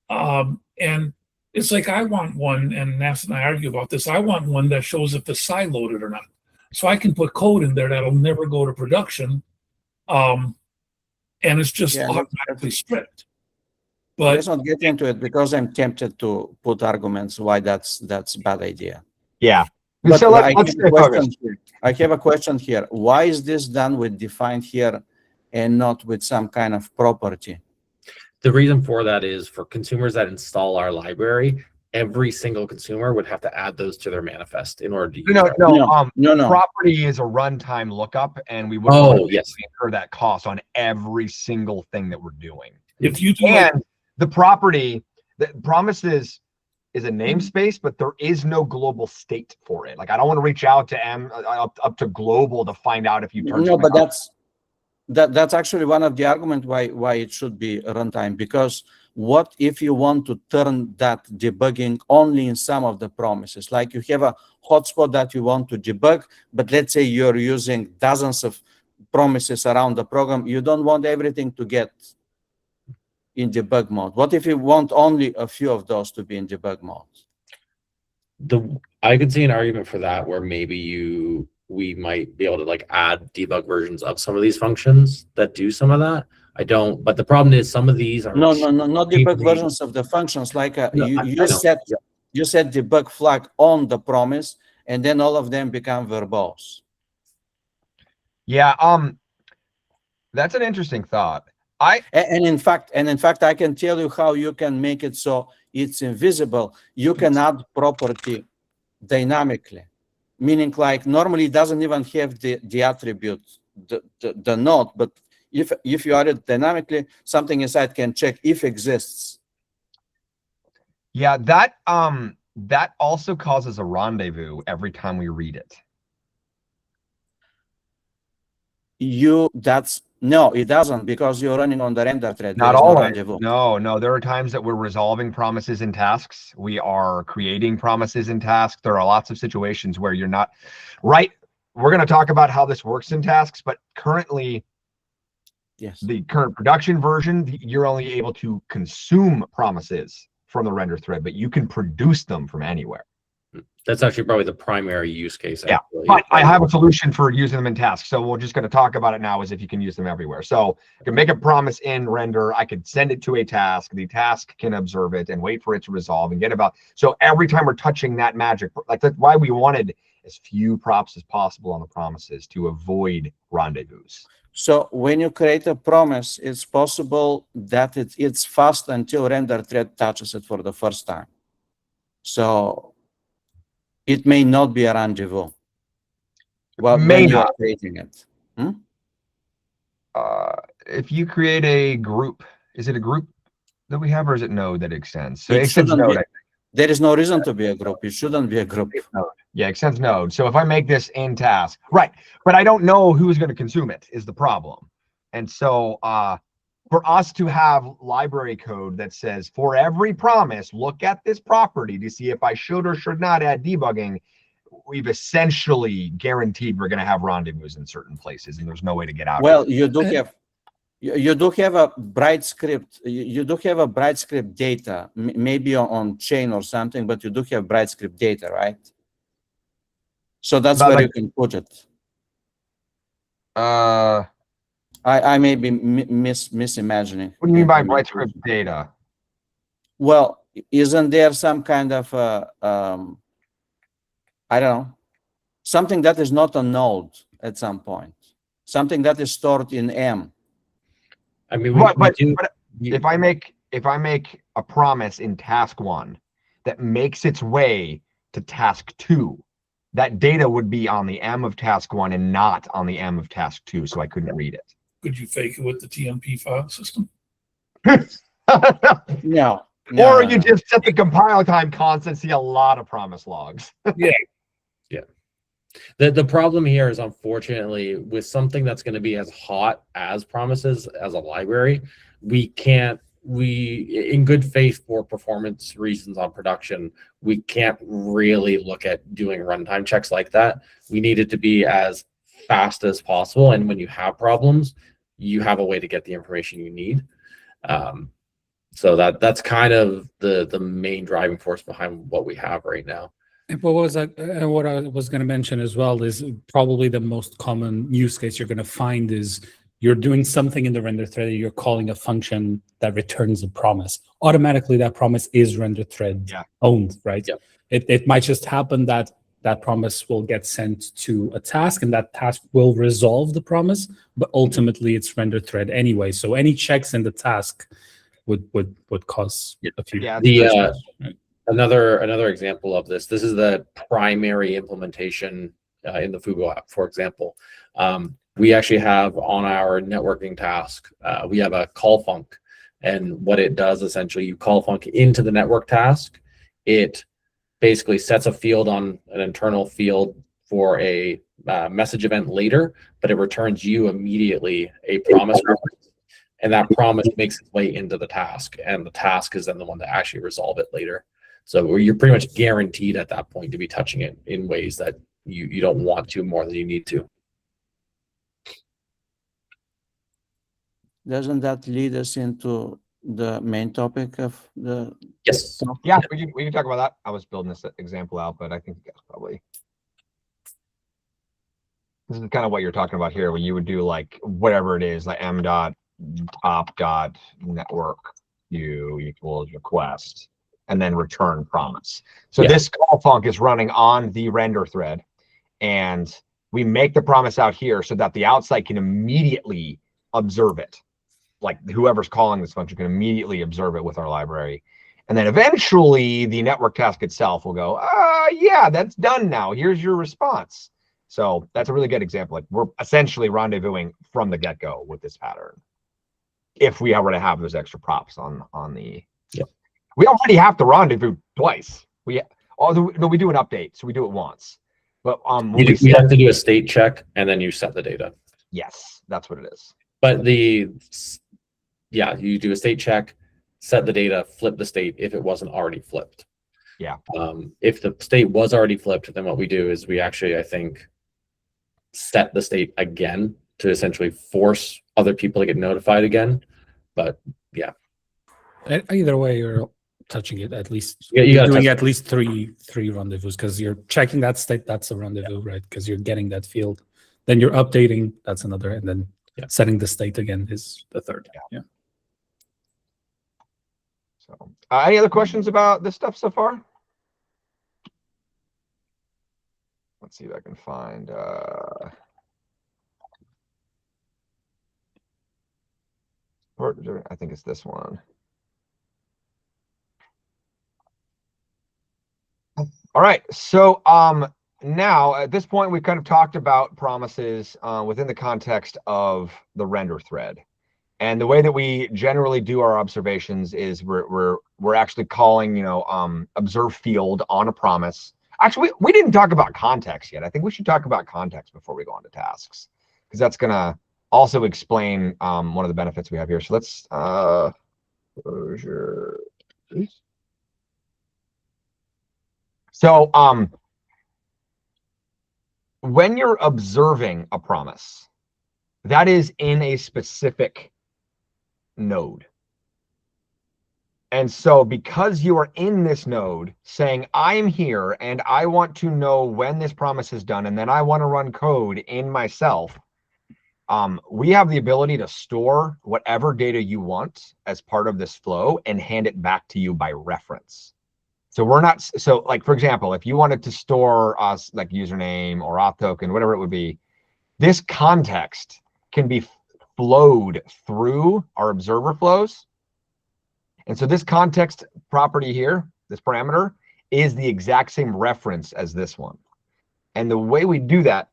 [SPEAKER 2] And it's like I want one, and Nass and I argue about this. I want one that shows if it's sideloaded or not. So I can put code in there that'll never go to production. And it's just automatically stripped. But
[SPEAKER 3] let's not get into it because I'm tempted to put arguments why that's a bad idea.
[SPEAKER 1] Yeah.
[SPEAKER 3] But so I have a question here. Why is this done with defined here and not with some kind of property?
[SPEAKER 4] The reason for that is for consumers that install our library, every single consumer would have to add those to their manifest in order to use it.
[SPEAKER 3] No.
[SPEAKER 1] Property is a runtime lookup, and we would incur that cost on every single thing that we're doing.
[SPEAKER 2] If you do
[SPEAKER 1] the property, the promises is a namespace, but there is no global state for it. Like I don't want to reach out to up to global to find out if you turn.
[SPEAKER 3] No, but that's actually one of the arguments why it should be runtime. Because what if you want to turn that debugging only in some of the promises? Like you have a hotspot that you want to debug, but let's say you're using dozens of promises around the program. You don't want everything to get in debug mode. What if you want only a few of those to be in debug mode?
[SPEAKER 4] I could see an argument for that where maybe we might be able to like add debug versions of some of these functions that do some of that. I don't, but the problem is some of these are
[SPEAKER 3] not debug versions of the functions. Like you set debug flag on the promise, and then all of them become verbose.
[SPEAKER 1] Yeah, that's an interesting thought.
[SPEAKER 3] And in fact, I can tell you how you can make it so it's invisible. You can add property dynamically, meaning like normally it doesn't even have the attribute, the node, but if you add it dynamically, something inside can check if exists.
[SPEAKER 1] Yeah, that also causes a rendezvous every time we read it.
[SPEAKER 3] No, it doesn't, because you're running on the render thread.
[SPEAKER 1] Not all of it. No. There are times that we're resolving promises in tasks. We are creating promises in tasks. There are lots of situations where you're not right. We're going to talk about how this works in tasks, but currently, the current production version, you're only able to consume promises from the render thread, but you can produce them from anywhere.
[SPEAKER 4] That's actually probably the primary use case.
[SPEAKER 1] Yeah,
[SPEAKER 4] actually.
[SPEAKER 1] but I have a solution for using them in tasks. So we're just going to talk about it now as if you can use them everywhere. So I can make a promise in render. I could send it to a task. The task can observe it and wait for it to resolve and get about. So every time we're touching that magic, like that's why we wanted as few props as possible on the promises to avoid rendezvous.
[SPEAKER 3] So when you create a promise, it's possible that it's fast until render thread touches it for the first time. So it may not be a rendezvous. Well, when you're creating it.
[SPEAKER 1] If you create a group, is it a group that we have, or is it node that extends? So
[SPEAKER 3] It
[SPEAKER 1] extends
[SPEAKER 3] shouldn't
[SPEAKER 1] node.
[SPEAKER 3] be. There is no reason to be a group. It shouldn't be a group.
[SPEAKER 1] Yeah, extends node. So if I make this in task, right, but I don't know who's going to consume it is the problem. And so for us to have library code that says for every promise, look at this property to see if I should or should not add debugging, we've essentially guaranteed we're going to have rendezvous in certain places, and there's no way to get out.
[SPEAKER 3] Well, you do have a BrightScript. You do have a BrightScript data, maybe on chain or something, but you do have BrightScript data, right? So that's where you can put it. I may be misimagining.
[SPEAKER 1] What do you mean by BrightScript data?
[SPEAKER 3] Well, isn't there some kind of I don't know, something that is not a node at some point, something that is stored in M?
[SPEAKER 1] I mean, if I make a promise in task 1 that makes its way to task 2, that data would be on the M of task 1 and not on the M of task 2, so I couldn't read it.
[SPEAKER 2] Could you fake it with the TMP file system?
[SPEAKER 3] No.
[SPEAKER 1] Or you just set the compile time constant, see a lot of promise logs.
[SPEAKER 2] Yeah.
[SPEAKER 4] The problem here is, unfortunately, with something that's going to be as hot as promises as a library, we in good faith for performance reasons on production, we can't really look at doing runtime checks like that. We need it to be as fast as possible, and when you have problems, you have a way to get the information you need. So that's kind of the main driving force behind what we have right now.
[SPEAKER 5] And what I was going to mention as well is probably the most common use case you're going to find is you're doing something in the render thread, you're calling a function that returns a promise. Automatically, that promise is render thread owned, right? Yeah. It might just happen that that promise will get sent to a task, and that task will resolve the promise, but ultimately it's render thread anyway. So any checks in the task would cause a few.
[SPEAKER 4] Yeah. Another example of this is the primary implementation in the Fubo app, for example. We actually have on our networking task, we have a call func, and what it does essentially, you call func into the network task. It basically sets a field on an internal field for a message event later, but it returns you immediately a promise, and that promise makes its way into the task, and the task is then the one to actually resolve it later. So you're pretty much guaranteed at that point to be touching it in ways that you don't want to more than you need to.
[SPEAKER 3] Doesn't that lead us into the main topic of the?
[SPEAKER 4] Yes.
[SPEAKER 1] Yeah, we can talk about that. I was building this example out, but I think that's probably. This is kind of what you're talking about here, where you would do like whatever it is, like m.top.network u equals request, and then return promise. So this call func is running on the render thread, and we make the promise out here so that the outside can immediately observe it. Like whoever's calling this function can immediately observe it with our library. And then eventually the network task itself will go, yeah, that's done now. Here's your response. So that's a really good example. Like we're essentially rendezvousing from the get-go with this pattern. If we already have those extra props on the, we already have to rendezvous twice. We do an update, so we do it once. But
[SPEAKER 4] you have to do a state check and then you set the data.
[SPEAKER 1] Yes, that's what it is.
[SPEAKER 4] But you do a state check, set the data, flip the state if it wasn't already flipped.
[SPEAKER 1] Yeah.
[SPEAKER 4] If the state was already flipped, then what we do is we actually, I think, set the state again to essentially force other people to get notified again. But yeah.
[SPEAKER 5] Either way, you're touching it at least.
[SPEAKER 4] You
[SPEAKER 5] you're
[SPEAKER 4] gotta
[SPEAKER 5] doing
[SPEAKER 4] touch
[SPEAKER 5] at least three rendezvous, because you're checking that state. That's a rendezvous, right? Because you're getting that field. Then you're updating. That's another, and then setting the state again is the third. Yeah.
[SPEAKER 1] So, any other questions about this stuff so far? Let's see if I can find. I think it's this one. All right. So now at this point, we've kind of talked about promises within the context of the render thread. And the way that we generally do our observations is we're actually calling, observe field on a promise. Actually, we didn't talk about context yet. I think we should talk about context before we go on to tasks, because that's going to also explain one of the benefits we have here. So let's closure. So when you're observing a promise, that is in a specific node. And so because you are in this node saying, I'm here and I want to know when this promise is done, and then I want to run code in myself, we have the ability to store whatever data you want as part of this flow and hand it back to you by reference. So we're not, so like, for example, if you wanted to store us like username or auth token, whatever it would be, this context can be flowed through our observer flows. And so this context property here, this parameter, is the exact same reference as this one. And the way we do that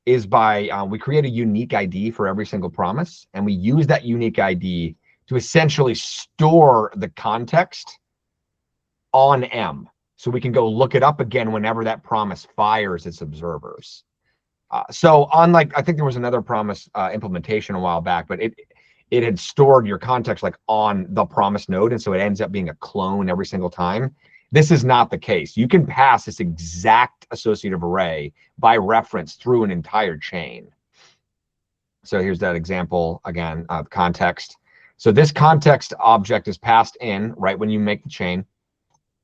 [SPEAKER 1] is by, we create a unique ID for every single promise, and we use that unique ID to essentially store the context on M. So we can go look it up again whenever that promise fires its observers. So unlike, I think there was another promise implementation a while back, but it had stored your context like on the promise node, and so it ends up being a clone every single time. This is not the case. You can pass this exact associative array by reference through an entire chain. So here's that example again of context. So this context object is passed in right when you make the chain,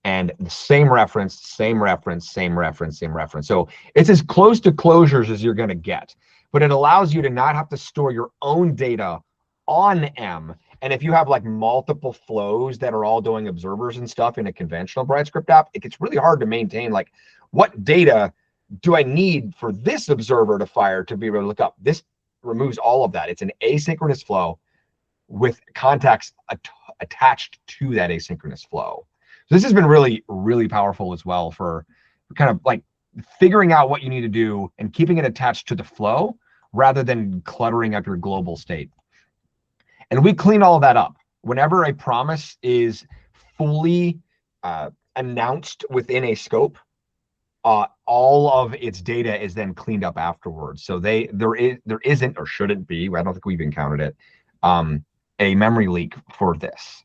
[SPEAKER 1] and the same reference, same reference, same reference, same reference. So it's as close to closures as you're going to get, but it allows you to not have to store your own data on M. And if you have like multiple flows that are all doing observers and stuff in a conventional BrightScript app, it gets really hard to maintain like, what data do I need for this observer to fire to be able to look up? This removes all of that. It's an asynchronous flow with contacts attached to that asynchronous flow. So this has been really, really powerful as well for kind of like figuring out what you need to do and keeping it attached to the flow rather than cluttering up your global state. And we clean all of that up. Whenever a promise is fully announced within a scope, all of its data is then cleaned up afterwards. So there isn't or shouldn't be, I don't think we've encountered it, a memory leak for this.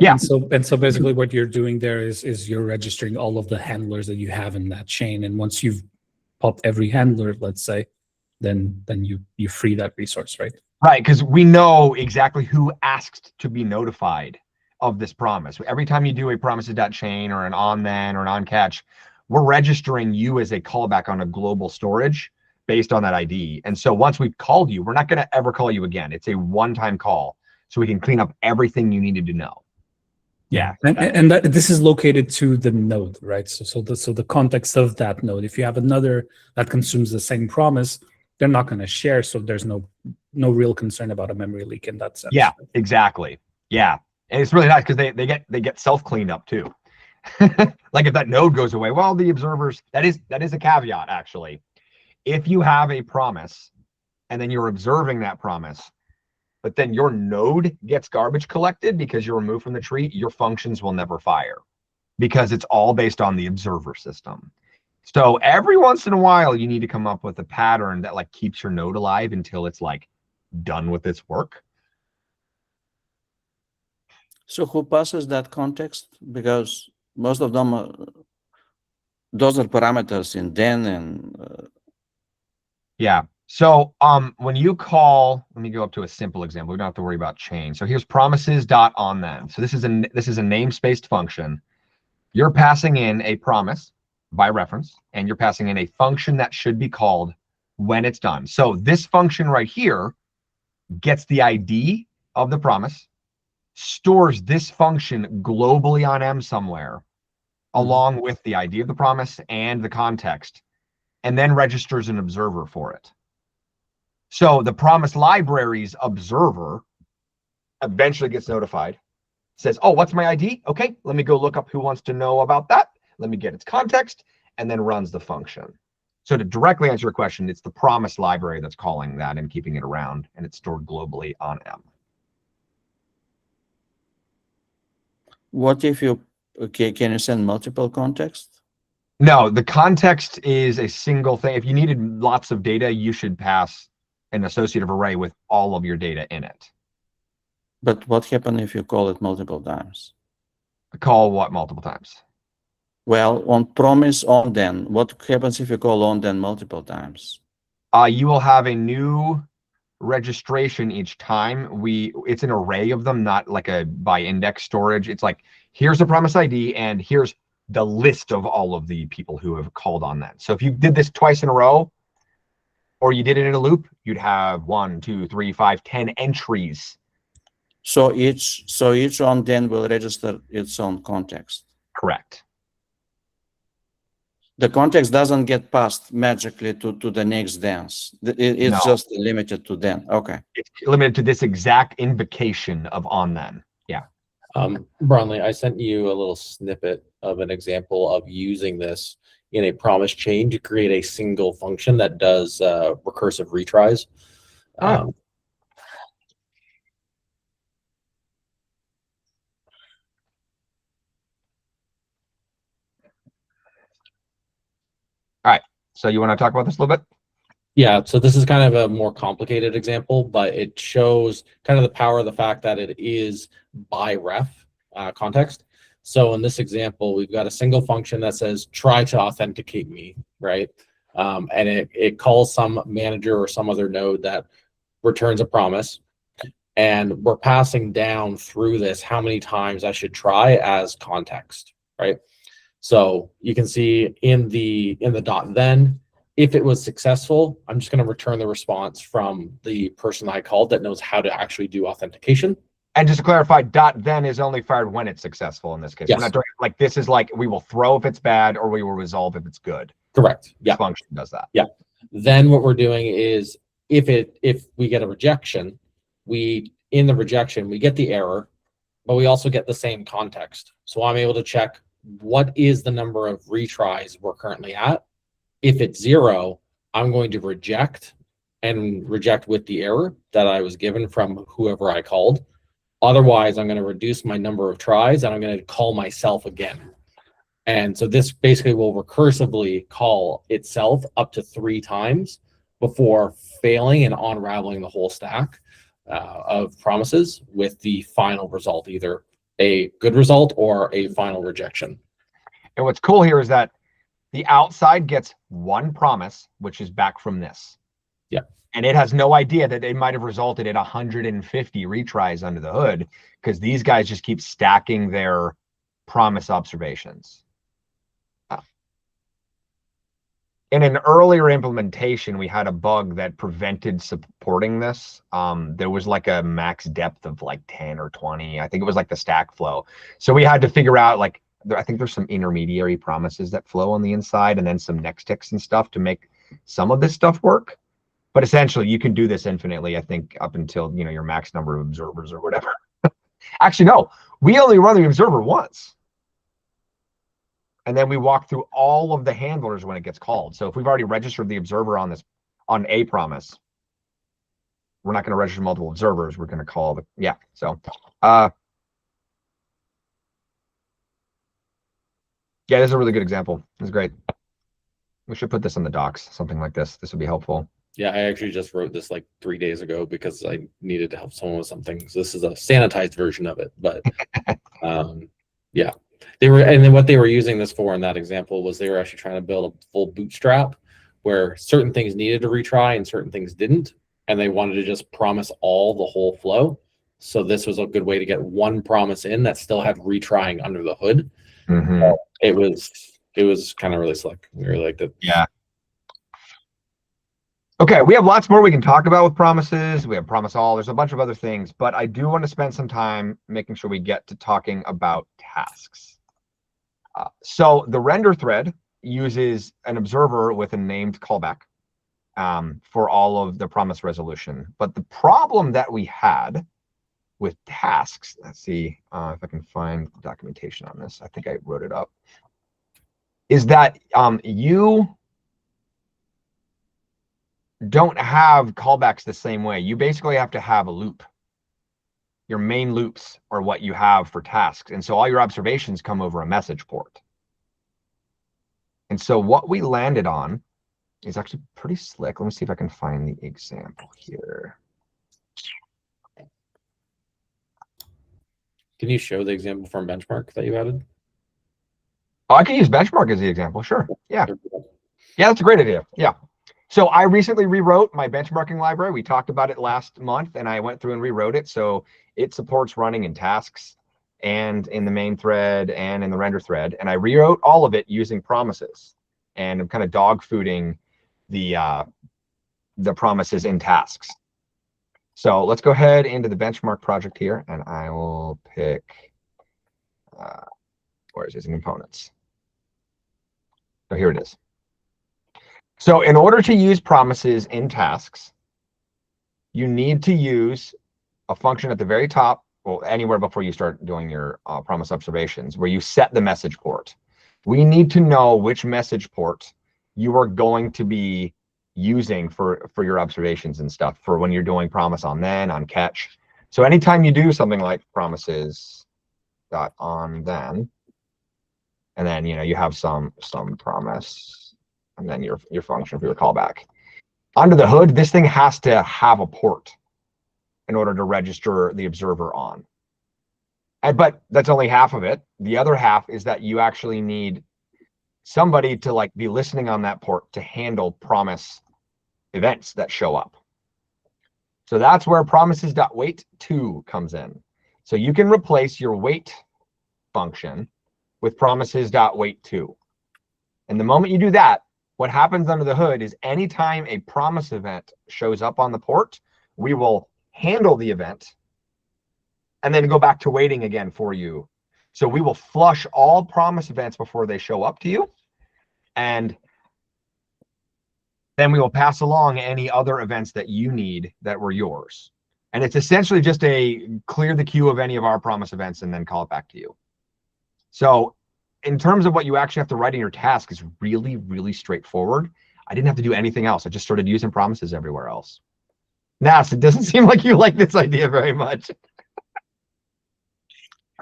[SPEAKER 1] Yeah.
[SPEAKER 5] And so basically what you're doing there is you're registering all of the handlers that you have in that chain. And once you've popped every handler, let's say, then you free that resource, right?
[SPEAKER 1] Right, because we know exactly who asked to be notified of this promise. Every time you do a promises.chain or an on then or an on catch, we're registering you as a callback on a global storage based on that ID. And so once we've called you, we're not going to ever call you again. It's a one-time call, so we can clean up everything you needed to know.
[SPEAKER 5] Yeah, and this is located to the node, right? So the context of that node. If you have another that consumes the same promise, they're not going to share. So there's no real concern about a memory leak in that sense.
[SPEAKER 1] Yeah, exactly. Yeah, and it's really nice because they get self cleaned up too. Like if that node goes away, well, the observers, that is a caveat actually. If you have a promise and then you're observing that promise, but then your node gets garbage collected because you're removed from the tree, your functions will never fire because it's all based on the observer system. So every once in a while, you need to come up with a pattern that like keeps your node alive until it's like done with its work.
[SPEAKER 3] So who passes that context? Because most of them, those are parameters in then and.
[SPEAKER 1] Yeah. So when you call, let me go up to a simple example. We don't have to worry about chain. So here's promises.onThen. So this is a namespaced function. You're passing in a promise by reference, and you're passing in a function that should be called when it's done. So this function right here gets the ID of the promise, stores this function globally on M somewhere, along with the ID of the promise and the context, and then registers an observer for it. So the promise library's observer eventually gets notified, says, oh, what's my ID? Okay, let me go look up who wants to know about that. Let me get its context, and then runs the function. So to directly answer your question, it's the promise library that's calling that and keeping it around, and it's stored globally on M.
[SPEAKER 3] What if you, okay, can you send multiple contexts?
[SPEAKER 1] No, the context is a single thing. If you needed lots of data, you should pass an associative array with all of your data in it.
[SPEAKER 3] But what happens if you call it multiple times?
[SPEAKER 1] Call what multiple times?
[SPEAKER 3] Well, on promise onThen, what happens if you call onThen multiple times?
[SPEAKER 1] You will have a new registration each time. It's an array of them, not like a by index storage. It's like, here's the promise ID, and here's the list of all of the people who have called on that. So if you did this twice in a row, or you did it in a loop, you'd have 1, 2, 3, 5, 10 entries.
[SPEAKER 3] So each onThen will register its own context.
[SPEAKER 1] Correct.
[SPEAKER 3] The context doesn't get passed magically to the next dance. It's just limited to then. Okay.
[SPEAKER 1] It's limited to this exact invocation of onThen. Yeah.
[SPEAKER 4] Bronley, I sent you a little snippet of an example of using this in a promise chain to create a single function that does recursive retries.
[SPEAKER 1] All right. So you want to talk about this a little bit?
[SPEAKER 4] Yeah, so this is kind of a more complicated example, but it shows kind of the power of the fact that it is by ref context. So in this example, we've got a single function that says, try to authenticate me, right? And it calls some manager or some other node that returns a promise. And we're passing down through this how many times I should try as context, right? So you can see in the .then, if it was successful, I'm just going to return the response from the person I called that knows how to actually do authentication.
[SPEAKER 1] And just to clarify, .then is only fired when it's successful in this case.
[SPEAKER 4] Yes.
[SPEAKER 1] We're not doing like this is like we will throw if it's bad or we will resolve if it's good.
[SPEAKER 4] Correct. Yeah.
[SPEAKER 1] The function does that.
[SPEAKER 4] Yeah. Then what we're doing is if we get a rejection, in the rejection we get the error, but we also get the same context. So I'm able to check what is the number of retries we're currently at. If it's 0, I'm going to reject with the error that I was given from whoever I called. Otherwise, I'm going to reduce my number of tries and I'm going to call myself again. And so this basically will recursively call itself up to 3 times before failing and unraveling the whole stack of promises with the final result, either a good result or a final rejection.
[SPEAKER 1] And what's cool here is that the outside gets 1 promise, which is back from this.
[SPEAKER 4] Yeah.
[SPEAKER 1] And it has no idea that it might have resulted in 150 retries under the hood because these guys just keep stacking their promise observations. In an earlier implementation, we had a bug that prevented supporting this. There was like a max depth of like 10 or 20. I think it was like the stack flow. So we had to figure out like, I think there's some intermediary promises that flow on the inside and then some next ticks and stuff to make some of this stuff work. But essentially you can do this infinitely, I think, up until, you know, your max number of observers or whatever. Actually, no, we only run the observer once. And then we walk through all of the handlers when it gets called. So if we've already registered the observer on a promise, we're not going to register multiple observers. We're going to call the, yeah. So, yeah, this is a really good example. This is great. We should put this on the docs, something like this. This would be helpful.
[SPEAKER 4] Yeah, I actually just wrote this like 3 days ago because I needed to help someone with something. So this is a sanitized version of it, but yeah. And then what they were using this for in that example was they were actually trying to build a full bootstrap where certain things needed to retry and certain things didn't, and they wanted to just promise all the whole flow. So this was a good way to get one promise in that still had retrying under the hood. So it was kind of really slick. We really liked it.
[SPEAKER 1] Yeah. Okay, we have lots more we can talk about with promises. We have promise all. There's a bunch of other things, but I do want to spend some time making sure we get to talking about tasks. So the render thread uses an observer with a named callback for all of the promise resolution. But the problem that we had with tasks, let's see if I can find documentation on this. I think I wrote it up. Is that you don't have callbacks the same way. You basically have to have a loop. Your main loops are what you have for tasks. And so all your observations come over a message port. And so what we landed on is actually pretty slick. Let me see if I can find the example here.
[SPEAKER 4] Can you show the example from benchmark that you added?
[SPEAKER 1] Oh, I can use benchmark as the example. Sure. Yeah. Yeah, that's a great idea. Yeah. So I recently rewrote my benchmarking library. We talked about it last month, and I went through and rewrote it. So it supports running in tasks and in the main thread and in the render thread. And I rewrote all of it using promises. And I'm kind of dog fooding the promises in tasks. So let's go ahead into the benchmark project here, and I will pick, where is it in components? So here it is. So in order to use promises in tasks, you need to use a function at the very top, well, anywhere before you start doing your promise observations, where you set the message port. We need to know which message port you are going to be using for your observations and stuff for when you're doing promise on then, on catch. So anytime you do something like promises.on then, and then you have some promise, and then your function for your callback. Under the hood, this thing has to have a port in order to register the observer on. But that's only half of it. The other half is that you actually need somebody to be listening on that port to handle promise events that show up. So that's where promises.wait2 comes in. So you can replace your wait function with promises.wait2. And the moment you do that, what happens under the hood is anytime a promise event shows up on the port, we will handle the event and then go back to waiting again for you. So we will flush all promise events before they show up to you. And then we will pass along any other events that you need that were yours. And it's essentially just a clear the queue of any of our promise events and then call it back to you. So in terms of what you actually have to write in your task is really, really straightforward. I didn't have to do anything else. I just started using promises everywhere else. Nas, it doesn't seem like you like this idea very much.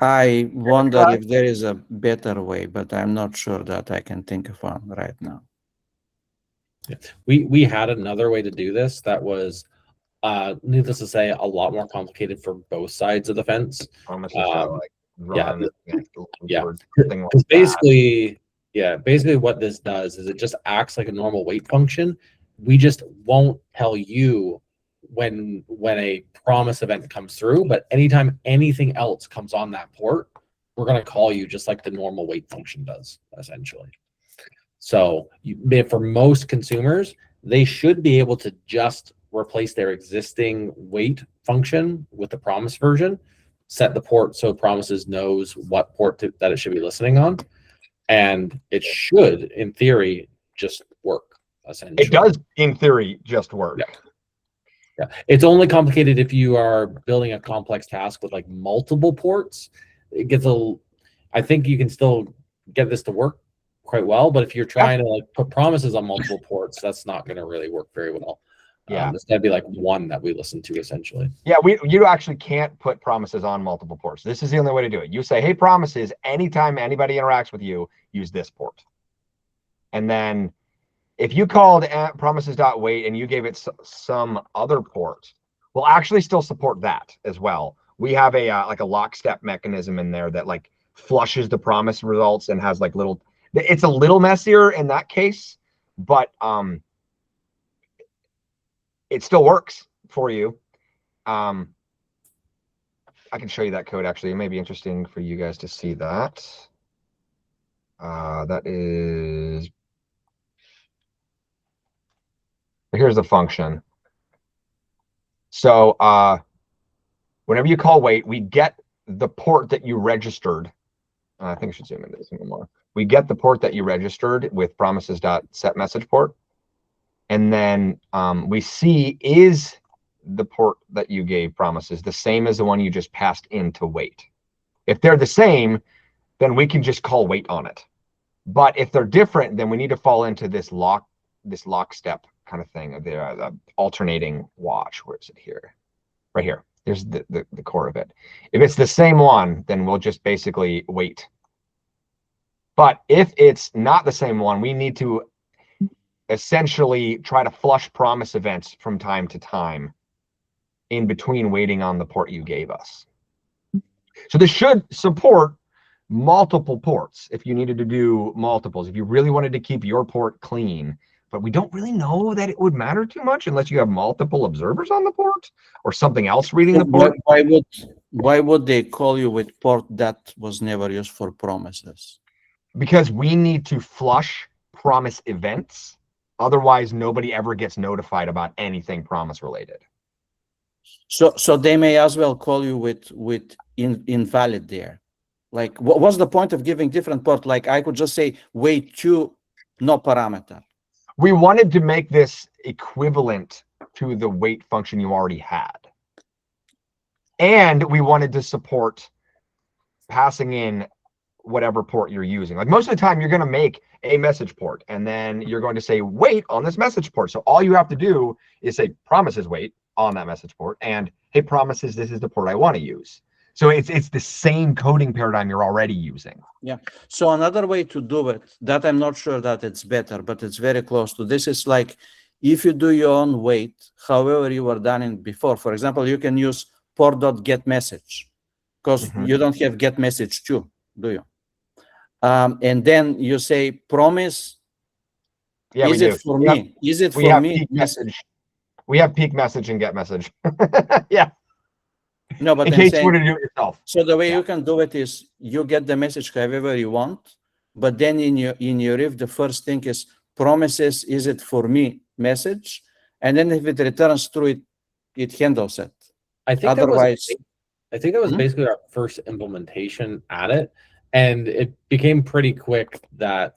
[SPEAKER 3] I wonder if there is a better way, but I'm not sure that I can think of one right now.
[SPEAKER 4] Yeah. We had another way to do this that was, needless to say, a lot more complicated for both sides of the fence. Basically what this does is it just acts like a normal wait function. We just won't tell you when a promise event comes through, but anytime anything else comes on that port, we're going to call you just like the normal wait function does, essentially. So for most consumers, they should be able to just replace their existing wait function with the promise version, set the port so promises knows what port that it should be listening on, and it should, in theory, just work, essentially.
[SPEAKER 1] It does, in theory, just work.
[SPEAKER 4] Yeah. It's only complicated if you are building a complex task with multiple ports. It gets I think you can still get this to work quite well, but if you're trying to put promises on multiple ports, that's not going to really work very well. Yeah, it's got to be one that we listen to, essentially.
[SPEAKER 1] Yeah, you actually can't put promises on multiple ports. This is the only way to do it. You say, hey, promises, anytime anybody interacts with you, use this port. And then if you called promises.wait and you gave it some other port, we'll actually still support that as well. We have a a lockstep mechanism in there that flushes the promise results and has little. It's a little messier in that case, but it still works for you. I can show you that code, actually. It may be interesting for you guys to see that. That is, here's the function. So whenever you call wait, we get the port that you registered. I think I should zoom into this a little more. We get the port that you registered with promises.setMessagePort. And then we see, is the port that you gave promises the same as the one you just passed into wait? If they're the same, then we can just call wait on it. But if they're different, then we need to fall into this lockstep kind of thing of the alternating watch. Where is it here? Right here. There's the core of it. If it's the same one, then we'll just basically wait. But if it's not the same one, we need to essentially try to flush promise events from time to time in between waiting on the port you gave us. So this should support multiple ports if you needed to do multiples, if you really wanted to keep your port clean. But we don't really know that it would matter too much unless you have multiple observers on the port or something else reading the port.
[SPEAKER 3] Why would they call you with port that was never used for promises?
[SPEAKER 1] Because we need to flush promise events. Otherwise, nobody ever gets notified about anything promise related.
[SPEAKER 3] So they may as well call you with invalid there. Like, what's the point of giving different port? Like, I could just say wait to no parameter.
[SPEAKER 1] We wanted to make this equivalent to the wait function you already had. And we wanted to support passing in whatever port you're using. Like most of the time, you're going to make a message port, and then you're going to say wait on this message port. So all you have to do is say promises wait on that message port, and hey, promises, this is the port I want to use. So it's the same coding paradigm you're already using.
[SPEAKER 3] Yeah. So another way to do it, that I'm not sure that it's better, but it's very close to this, is like if you do your own wait, however you were done in before. For example, you can use port.getMessage because you don't have getMessage too, do you? And then you say promise.
[SPEAKER 1] Yeah,
[SPEAKER 3] is it for me? Is it for me?
[SPEAKER 1] Message. We have peak message and get message. Yeah.
[SPEAKER 3] No, but
[SPEAKER 1] in case you want to do it yourself.
[SPEAKER 3] So the way you can do it is you get the message however you want, but then in your if the first thing is promises, is it for me message, and then if it returns true, it handles it.
[SPEAKER 4] I think
[SPEAKER 3] otherwise,
[SPEAKER 4] that was basically our first implementation at it, and it became pretty quick that.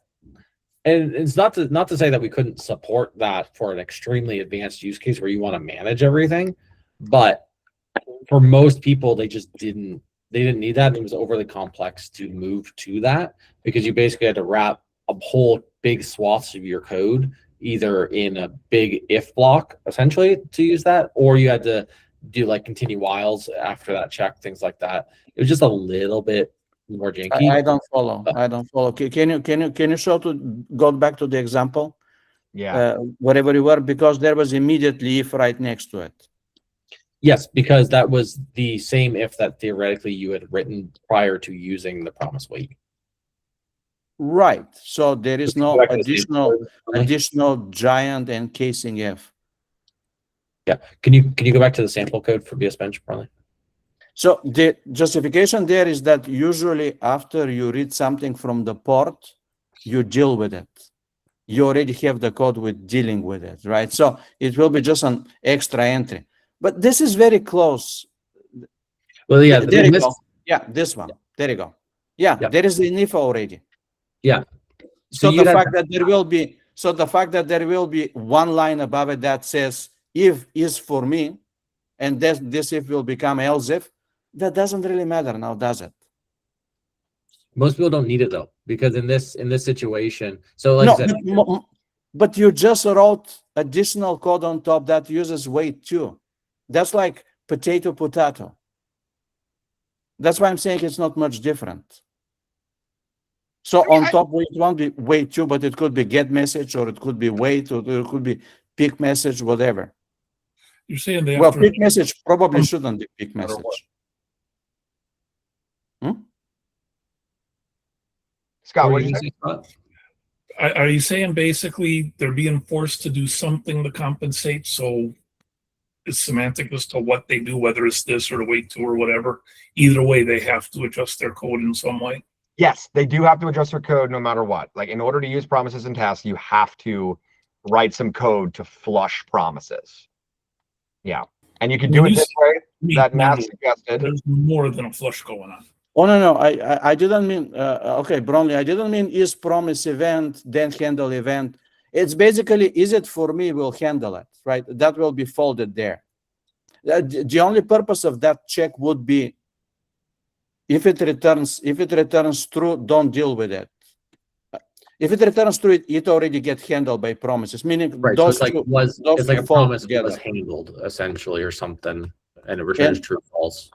[SPEAKER 4] And it's not to say that we couldn't support that for an extremely advanced use case where you want to manage everything, but for most people, they didn't need that. And it was overly complex to move to that because you basically had to wrap a whole big swaths of your code either in a big if block essentially to use that, or you had to do like continue whiles after that check, things like that. It was just a little bit more janky.
[SPEAKER 3] I don't follow. Can you show to go back to the example?
[SPEAKER 1] Yeah.
[SPEAKER 3] Wherever you were, because there was immediately if right next to it.
[SPEAKER 4] Yes, because that was the same if that theoretically you had written prior to using the promise wait.
[SPEAKER 3] Right. So there is no additional giant encasing if.
[SPEAKER 4] Yeah. Can you go back to the sample code for BS Bench, probably?
[SPEAKER 3] So the justification there is that usually after you read something from the port, you deal with it. You already have the code with dealing with it, right? So it will be just an extra entry. But this is very close.
[SPEAKER 4] Well, yeah,
[SPEAKER 3] there you go. Yeah, this one. There you go. Yeah, there is the if already.
[SPEAKER 4] Yeah.
[SPEAKER 3] So the fact that there will be one line above it that says if is for me, and this if will become else if, that doesn't really matter now, does it?
[SPEAKER 4] Most people don't need it though, because in this situation, so like I said,
[SPEAKER 3] but you just wrote additional code on top that uses wait too. That's like potato. That's why I'm saying it's not much different. So on top, it won't be wait too, but it could be get message, or it could be wait, or it could be pick message, whatever.
[SPEAKER 2] You're saying they
[SPEAKER 3] well, pick message probably shouldn't be pick message.
[SPEAKER 1] Scott, what did you say?
[SPEAKER 2] Are you saying basically they're being forced to do something to compensate? So is semantic as to what they do, whether it's this or the wait to or whatever. Either way, they have to adjust their code in some way.
[SPEAKER 1] Yes, they do have to adjust their code no matter what. Like in order to use promises and tasks, you have to write some code to flush promises. Yeah. And you can do it this way that Matt suggested.
[SPEAKER 2] There's more than a flush going on.
[SPEAKER 3] Oh, no, I didn't mean, okay, Bromley, I didn't mean is promise event, then handle event. It's basically, is it for me, will handle it, right? That will be folded there. The only purpose of that check would be if it returns true, don't deal with it. If it returns true, it already gets handled by promises, meaning
[SPEAKER 4] right.
[SPEAKER 3] those
[SPEAKER 4] so it's
[SPEAKER 3] two,
[SPEAKER 4] like it's like a promise
[SPEAKER 3] together.
[SPEAKER 4] was handled essentially or something, and it returns true or false.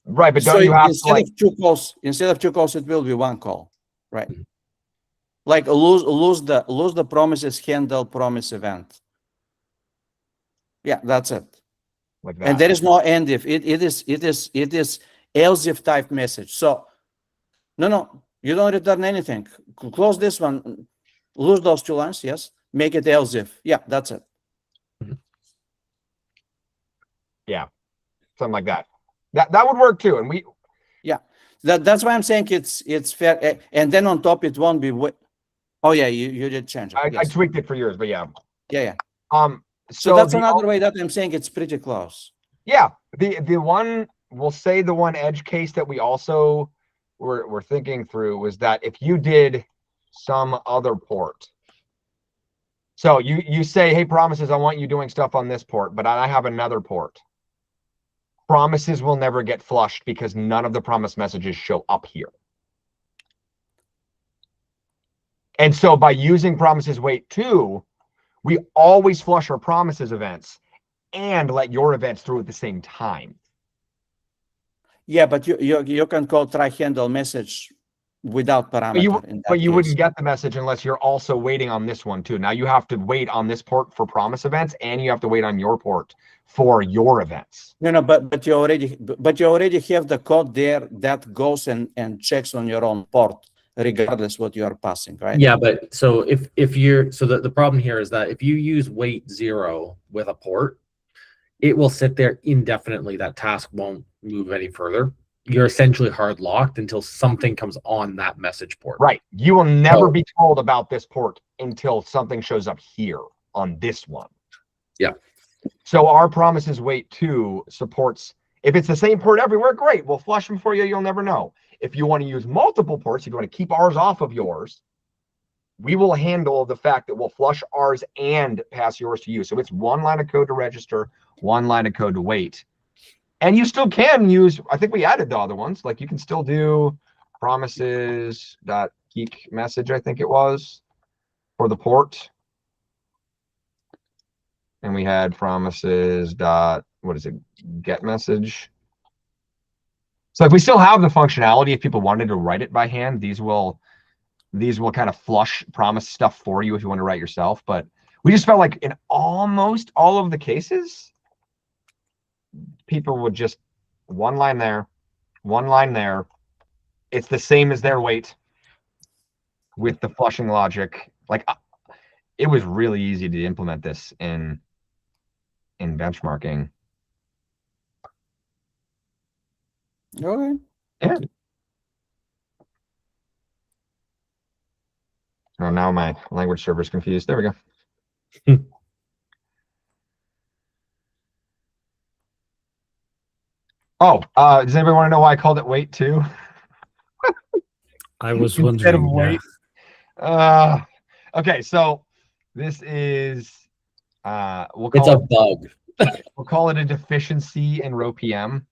[SPEAKER 1] Right, but
[SPEAKER 3] so
[SPEAKER 1] don't you have
[SPEAKER 3] instead
[SPEAKER 1] to like
[SPEAKER 3] of two calls, it will be one call, right? Mm-hmm. Like lose the promises handle promise event. Yeah, that's it.
[SPEAKER 1] Like that.
[SPEAKER 3] And there is no end if it is else if type message. So no, you don't return anything. Close this one, lose those two lines, yes. Make it else if. Yeah, that's it.
[SPEAKER 1] Yeah, something like that. That would work too. And
[SPEAKER 3] yeah, that's why I'm saying it's fair. And then on top it won't be. Oh yeah, you did change it.
[SPEAKER 1] I tweaked it for yours, but yeah.
[SPEAKER 3] Yeah.
[SPEAKER 1] So
[SPEAKER 3] that's another way that I'm saying it's pretty close.
[SPEAKER 1] Yeah, the one, we'll say the one edge case that we also were thinking through was that if you did some other port. So you say, hey, promises, I want you doing stuff on this port, but I have another port. Promises will never get flushed because none of the promise messages show up here. And so by using promises wait to, we always flush our promises events and let your events through at the same time.
[SPEAKER 3] Yeah, but you can call try handle message without parameter.
[SPEAKER 1] But you wouldn't get the message unless you're also waiting on this one too. Now you have to wait on this port for promise events, and you have to wait on your port for your events.
[SPEAKER 3] No, but you already have the code there that goes and checks on your own port, regardless what you are passing, right?
[SPEAKER 4] Yeah, but so if you're the problem here is that if you use wait 0 with a port, it will sit there indefinitely. That task won't move any further. You're essentially hard locked until something comes on that message port.
[SPEAKER 1] Right. You will never be told about this port until something shows up here on this one.
[SPEAKER 4] Yeah.
[SPEAKER 1] So our promises wait to supports, if it's the same port everywhere, great. We'll flush them for you. You'll never know. If you want to use multiple ports, if you want to keep ours off of yours, we will handle the fact that we'll flush ours and pass yours to you. So it's one line of code to register, one line of code to wait. And you still can use, I think we added the other ones. Like you can still do promises.geek message, I think it was, for the port. And we had promises get message. So if we still have the functionality, if people wanted to write it by hand, these will kind of flush promise stuff for you if you want to write yourself. But we just felt like in almost all of the cases, people would just one line there, one line there. It's the same as their wait with the flushing logic. Like it was really easy to implement this in benchmarking.
[SPEAKER 3] Okay.
[SPEAKER 1] Yeah. Oh, now my language server is confused. There we go. Oh, does anybody want to know why I called it wait too?
[SPEAKER 5] I was wondering.
[SPEAKER 1] Wait. Okay, so this is
[SPEAKER 4] it's a bug.
[SPEAKER 1] We'll call it a deficiency in RoPM.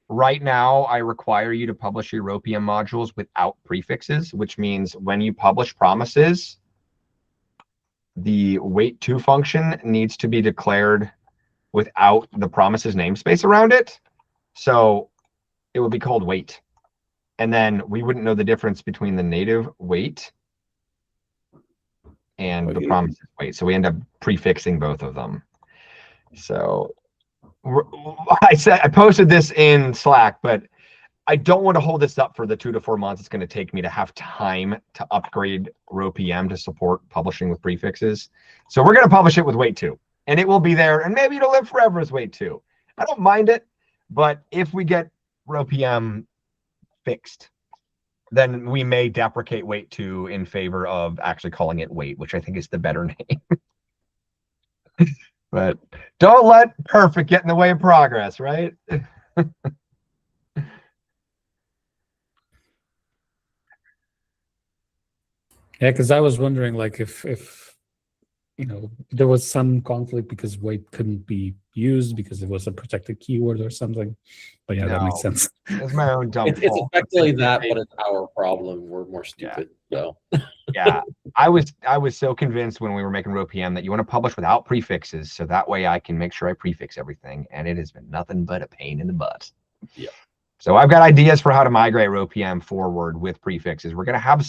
[SPEAKER 1] Right now, I require you to publish your RoPM modules without prefixes, which means when you publish promises, the wait to function needs to be declared without the promises namespace around it. So it would be called wait. And then we wouldn't know the difference between the native wait and the promises wait. So we end up prefixing both of them. So I posted this in Slack, but I don't want to hold this up for the 2 to 4 months it's going to take me to have time to upgrade RoPM to support publishing with prefixes. So we're going to publish it with wait to. and it will be there, and maybe it'll live forever as wait 2. I don't mind it, but if we get RoPM fixed, then we may deprecate wait 2 in favor of actually calling it wait, which I think is the better name. But don't let perfect get in the way of progress, right?
[SPEAKER 5] Yeah, because I was wondering, like, if there was some conflict because wait couldn't be used because it was a protected keyword or something. But yeah, that makes sense.
[SPEAKER 1] It's my own dumb
[SPEAKER 4] It's
[SPEAKER 1] fault.
[SPEAKER 4] effectively that, but it's our problem. We're more stupid. So
[SPEAKER 1] yeah, I was so convinced when we were making RoPM that you want to publish without prefixes, so that way I can make sure I prefix everything, and it has been nothing but a pain in the butt.
[SPEAKER 4] Yeah.
[SPEAKER 1] So I've got ideas for how to migrate RoPM forward with prefixes. We're going to have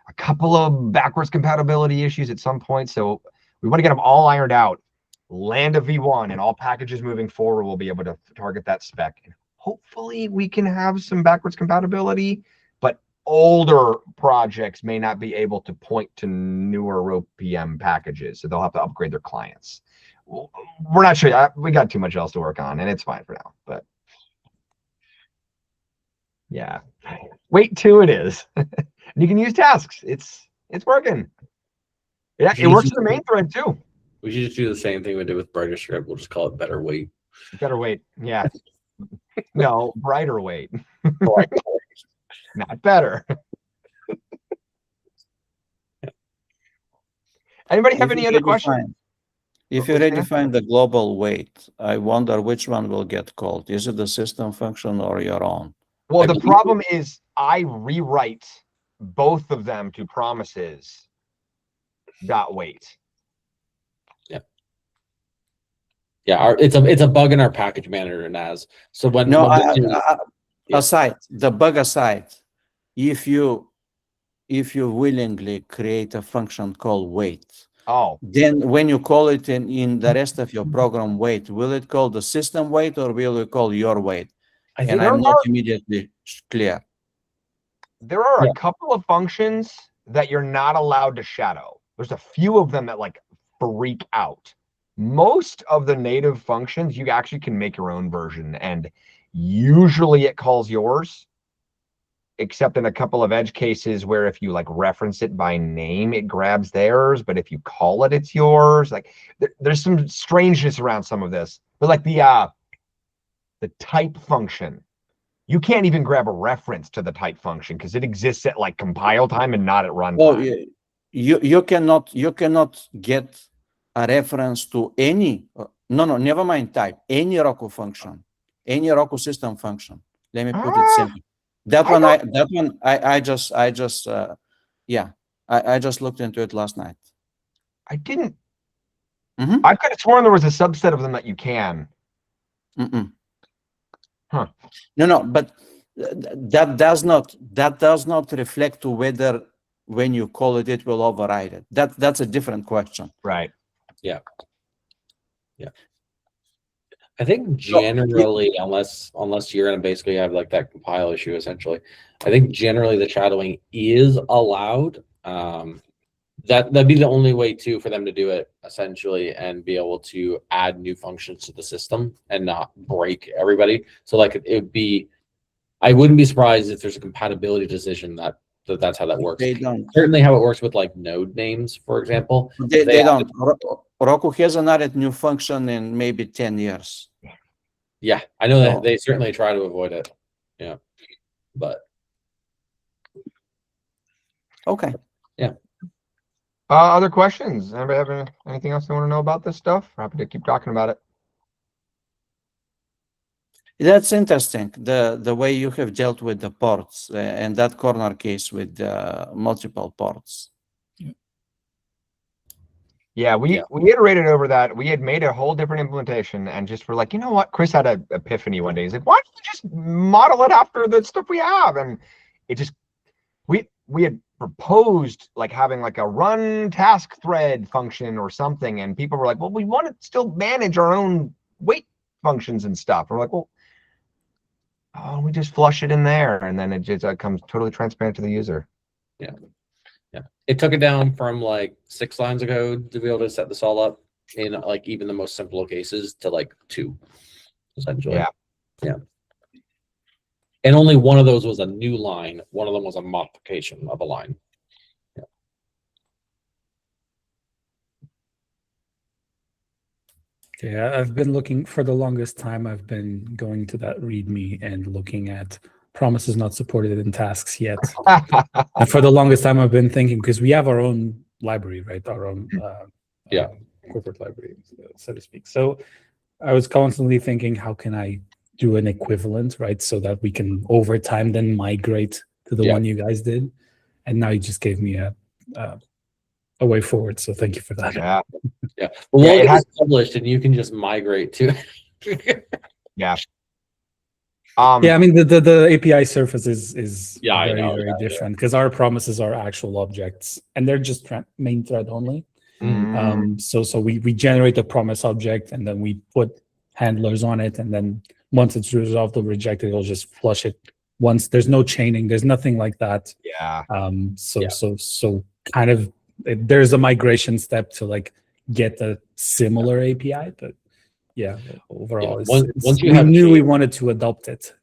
[SPEAKER 1] a couple of backwards compatibility issues at some point, so we want to get them all ironed out. Land a V1, and all packages moving forward will be able to target that spec. And hopefully we can have some backwards compatibility, but older projects may not be able to point to newer RoPM packages, so they'll have to upgrade their clients. We're not sure. We got too much else to work on, and it's fine for now. But yeah, wait 2 it is. You can use tasks. It's working. It works in the main thread too.
[SPEAKER 4] we should just do the same thing we did with BrightScript. We'll just call it better wait.
[SPEAKER 1] Better wait. Yeah. No, brighter wait. Not better. Anybody have any other questions?
[SPEAKER 3] If you redefine the global wait, I wonder which one will get called. Is it the system function or your own?
[SPEAKER 1] Well, the problem is I rewrite both of them to promises.wait.
[SPEAKER 4] Yeah, it's a bug in our package manager, Naz. So
[SPEAKER 3] aside the bug aside, if you willingly create a function called wait, then when you call it in the rest of your program wait, will it call the system wait or will it call your wait? And I'm not immediately clear.
[SPEAKER 1] There are a couple of functions that you're not allowed to shadow. There's a few of them that like freak out. Most of the native functions, you actually can make your own version, and usually it calls yours, except in a couple of edge cases where if you like reference it by name, it grabs theirs, but if you call it, it's yours. Like there's some strangeness around some of this, but like the type function, you can't even grab a reference to the type function because it exists at like compile time and not at runtime.
[SPEAKER 3] Well, you cannot get a reference to any never mind type, any Roku function, any Roku system function. Let me put it simply. I just looked into it last night.
[SPEAKER 1] I didn't. I could have sworn there was a subset of them that you can. Huh.
[SPEAKER 3] No, but that does not reflect to whether when you call it, it will override it. That's a different question.
[SPEAKER 1] Right.
[SPEAKER 4] Yeah. I think generally, unless you're gonna basically have like that compile issue, essentially, I think generally the shadowing is allowed. That'd be the only way too for them to do it, essentially, and be able to add new functions to the system and not break everybody. So like it would be, I wouldn't be surprised if there's a compatibility decision that's how that works.
[SPEAKER 3] They don't.
[SPEAKER 4] Certainly how it works with like node names, for example.
[SPEAKER 3] They don't. Roku hasn't added new function in maybe 10 years.
[SPEAKER 4] Yeah, I know that they certainly try to avoid it. Yeah, but
[SPEAKER 3] okay.
[SPEAKER 4] Yeah.
[SPEAKER 1] Other questions? Anybody have anything else they want to know about this stuff? Happy to keep talking about it.
[SPEAKER 3] That's interesting. The way you have dealt with the ports and that corner case with multiple ports.
[SPEAKER 1] Yeah, we iterated over that. We had made a whole different implementation and just were like, you know what? Chris had an epiphany one day. He's like, why don't you just model it after the stuff we have? And it just, we had proposed like having like a run task thread function or something. And people were like, well, we want to still manage our own wait functions and stuff. We're like, well, we just flush it in there. And then it just comes totally transparent to the user.
[SPEAKER 4] Yeah. It took it down from like 6 lines of code to be able to set this all up. in like even the most simple cases to like 2, essentially. Yeah. And only one of those was a new line. One of them was a modification of a line.
[SPEAKER 5] Yeah, I've been looking for the longest time. I've been going to that README and looking at promises not supported in tasks yet. And for the longest time, I've been thinking, because we have our own library, right? Our own corporate library, so to speak. So I was constantly thinking, how can I do an equivalent, right? So that we can over time then migrate to the one you guys did. And now you just gave me a way forward. So thank you for that.
[SPEAKER 4] Yeah. Well, it has published and you can just migrate to
[SPEAKER 1] Yeah.
[SPEAKER 5] I mean the API surface is
[SPEAKER 4] very
[SPEAKER 5] different, because our promises are actual objects and they're just main thread only. So we generate a promise object and then we put handlers on it, and then once it's resolved or rejected, it'll just flush it. Once there's no chaining, there's nothing like that. So kind of there's a migration step to like get a similar API, but overall,
[SPEAKER 4] once you
[SPEAKER 5] we wanted to adopt it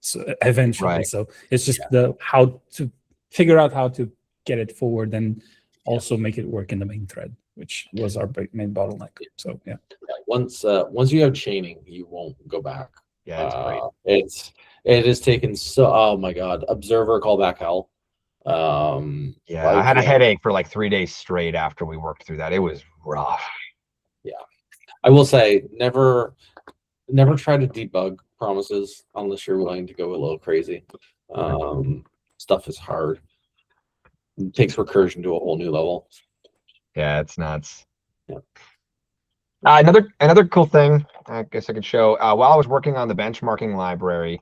[SPEAKER 5] eventually. So it's just how to figure out how to get it forward and also make it work in the main thread, which was our main bottleneck. So
[SPEAKER 4] once you have chaining, you won't go back.
[SPEAKER 1] It's great.
[SPEAKER 4] It has taken oh my god, observer callback hell.
[SPEAKER 1] I had a headache for like 3 days straight after we worked through that. It was rough.
[SPEAKER 4] I will say, never try to debug promises unless you're willing to go a little crazy. Stuff is hard. It takes recursion to a whole new level.
[SPEAKER 1] Yeah, it's nuts. Another cool thing I guess I could show, while I was working on the benchmarking library,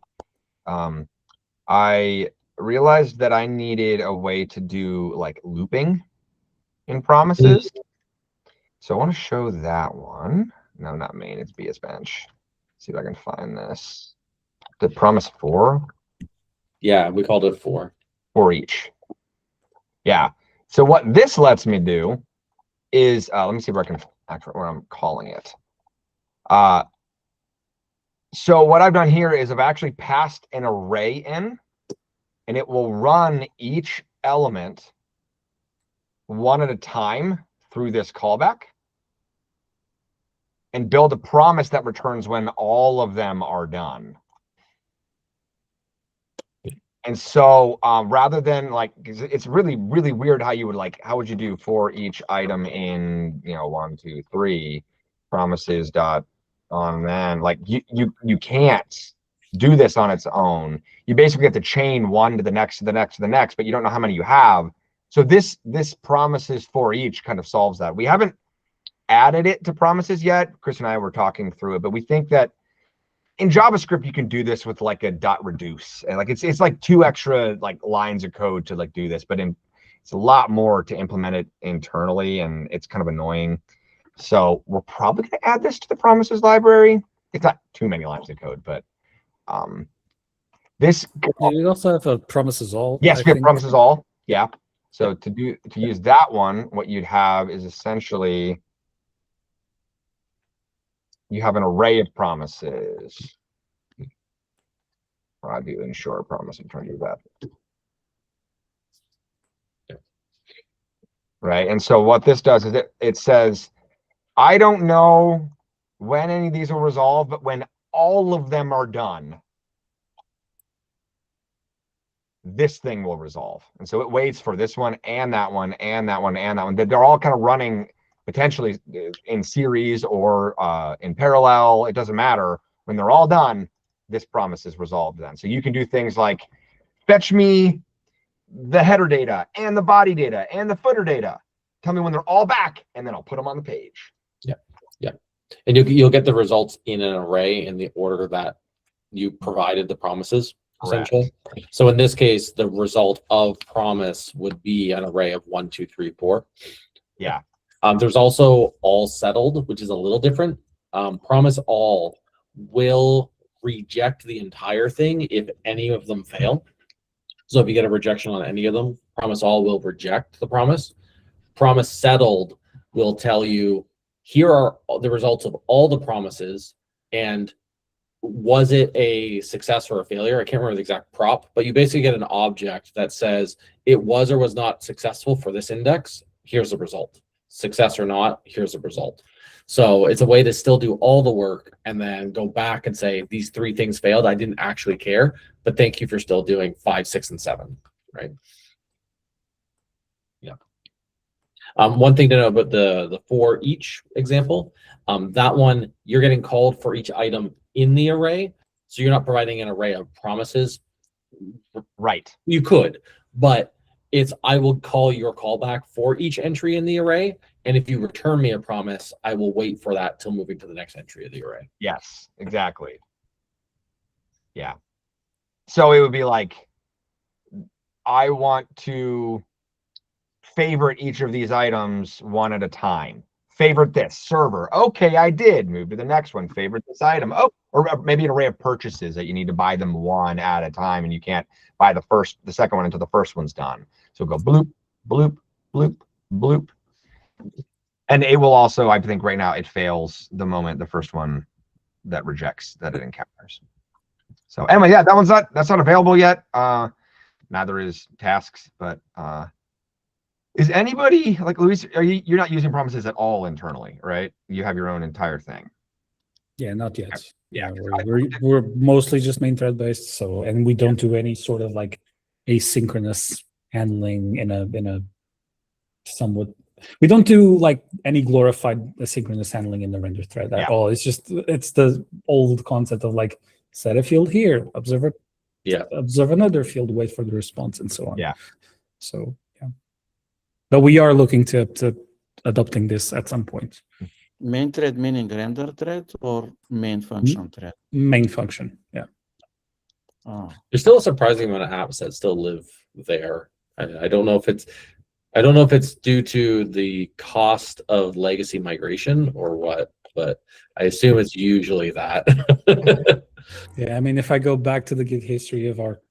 [SPEAKER 1] I realized that I needed a way to do like looping in promises. So I want to show that one. No, not main, it's BS bench. See if I can find this. The promise 4.
[SPEAKER 4] Yeah, we called it 4.
[SPEAKER 1] For each. Yeah. So what this lets me do is, let me see if I can actually what I'm calling it. So what I've done here is I've actually passed an array in, and it will run each element one at a time through this callback and build a promise that returns when all of them are done. And so rather than like, it's really, really weird how you would how would you do for each item in, 1, 2, 3 promises dot on then, like you can't do this on its own. You basically have to chain one to the next, to the next, to the next, but you don't know how many you have. So this promises for each kind of solves that. We haven't added it to promises yet. Chris and I were talking through it, but we think that in JavaScript you can do this with like a dot reduce, and like it's like 2 extra like lines of code to like do this, but it's a lot more to implement it internally, and it's kind of annoying. So we're probably going to add this to the promises library. It's not too many lines of code, but this.
[SPEAKER 5] We also have a promises all.
[SPEAKER 1] Yes, we have promises all. Yeah. So to use that one, what you'd have is essentially you have an array of promises. I do ensure promise. I'm trying to do that. Right. And so what this does is it says, I don't know when any of these will resolve, but when all of them are done, this thing will resolve. And so it waits for this one and that one and that one and that one. They're all kind of running potentially in series or in parallel. It doesn't matter. When they're all done, this promise is resolved then. So you can do things like fetch me the header data and the body data and the footer data. Tell me when they're all back, and then I'll put them on the page.
[SPEAKER 4] Yeah. And you'll get the results in an array in the order that you provided the promises, essentially. Correct. So in this case, the result of promise would be an array of 1, 2, 3, 4.
[SPEAKER 1] Yeah.
[SPEAKER 4] There's also all settled, which is a little different. Promise all will reject the entire thing if any of them fail. So if you get a rejection on any of them, promise all will reject the promise. Promise settled will tell you here are the results of all the promises, and was it a success or a failure? I can't remember the exact prop, but you basically get an object that says it was or was not successful for this index. Here's the result. Success or not, here's the result. So it's a way to still do all the work and then go back and say, these 3 things failed. I didn't actually care, but thank you for still doing 5, 6, and 7, right? Yeah. One thing to know about the for each example, that one, you're getting called for each item in the array. So you're not providing an array of promises.
[SPEAKER 1] Right.
[SPEAKER 4] You could, but it's, I will call your callback for each entry in the array. And if you return me a promise, I will wait for that till moving to the next entry of the array.
[SPEAKER 1] Yes, exactly. Yeah. So it would be like, I want to favorite each of these items one at a time. Favorite this server. Okay, I did. Move to the next one. Favorite this item. Oh, or maybe an array of purchases that you need to buy them one at a time, and you can't buy the second one until the first one's done. So go bloop, bloop, bloop, bloop. And it will also, I think right now it fails the moment the first one that rejects that it encounters. So anyway, yeah, that's not available yet. Neither is tasks, but is anybody like Luis? You're not using promises at all internally, right? You have your own entire thing.
[SPEAKER 5] Yeah, not yet.
[SPEAKER 1] Okay.
[SPEAKER 5] Yeah, we're mostly just main thread based. So, and we don't do any sort of like asynchronous handling in a somewhat. We don't do like any glorified asynchronous handling in the render thread at all. It's the old concept of like set a field here, observe another field, wait for the response, and so on.
[SPEAKER 1] Yeah.
[SPEAKER 5] So yeah, but we are looking to adopting this at some point.
[SPEAKER 3] Main thread meaning render thread or main function thread?
[SPEAKER 5] Main function, yeah.
[SPEAKER 3] Oh.
[SPEAKER 4] There's still a surprising amount of apps that still live there. I don't know if it's due to the cost of legacy migration or what, but I assume it's usually that.
[SPEAKER 5] Yeah, I mean, if I go back to the gig history of our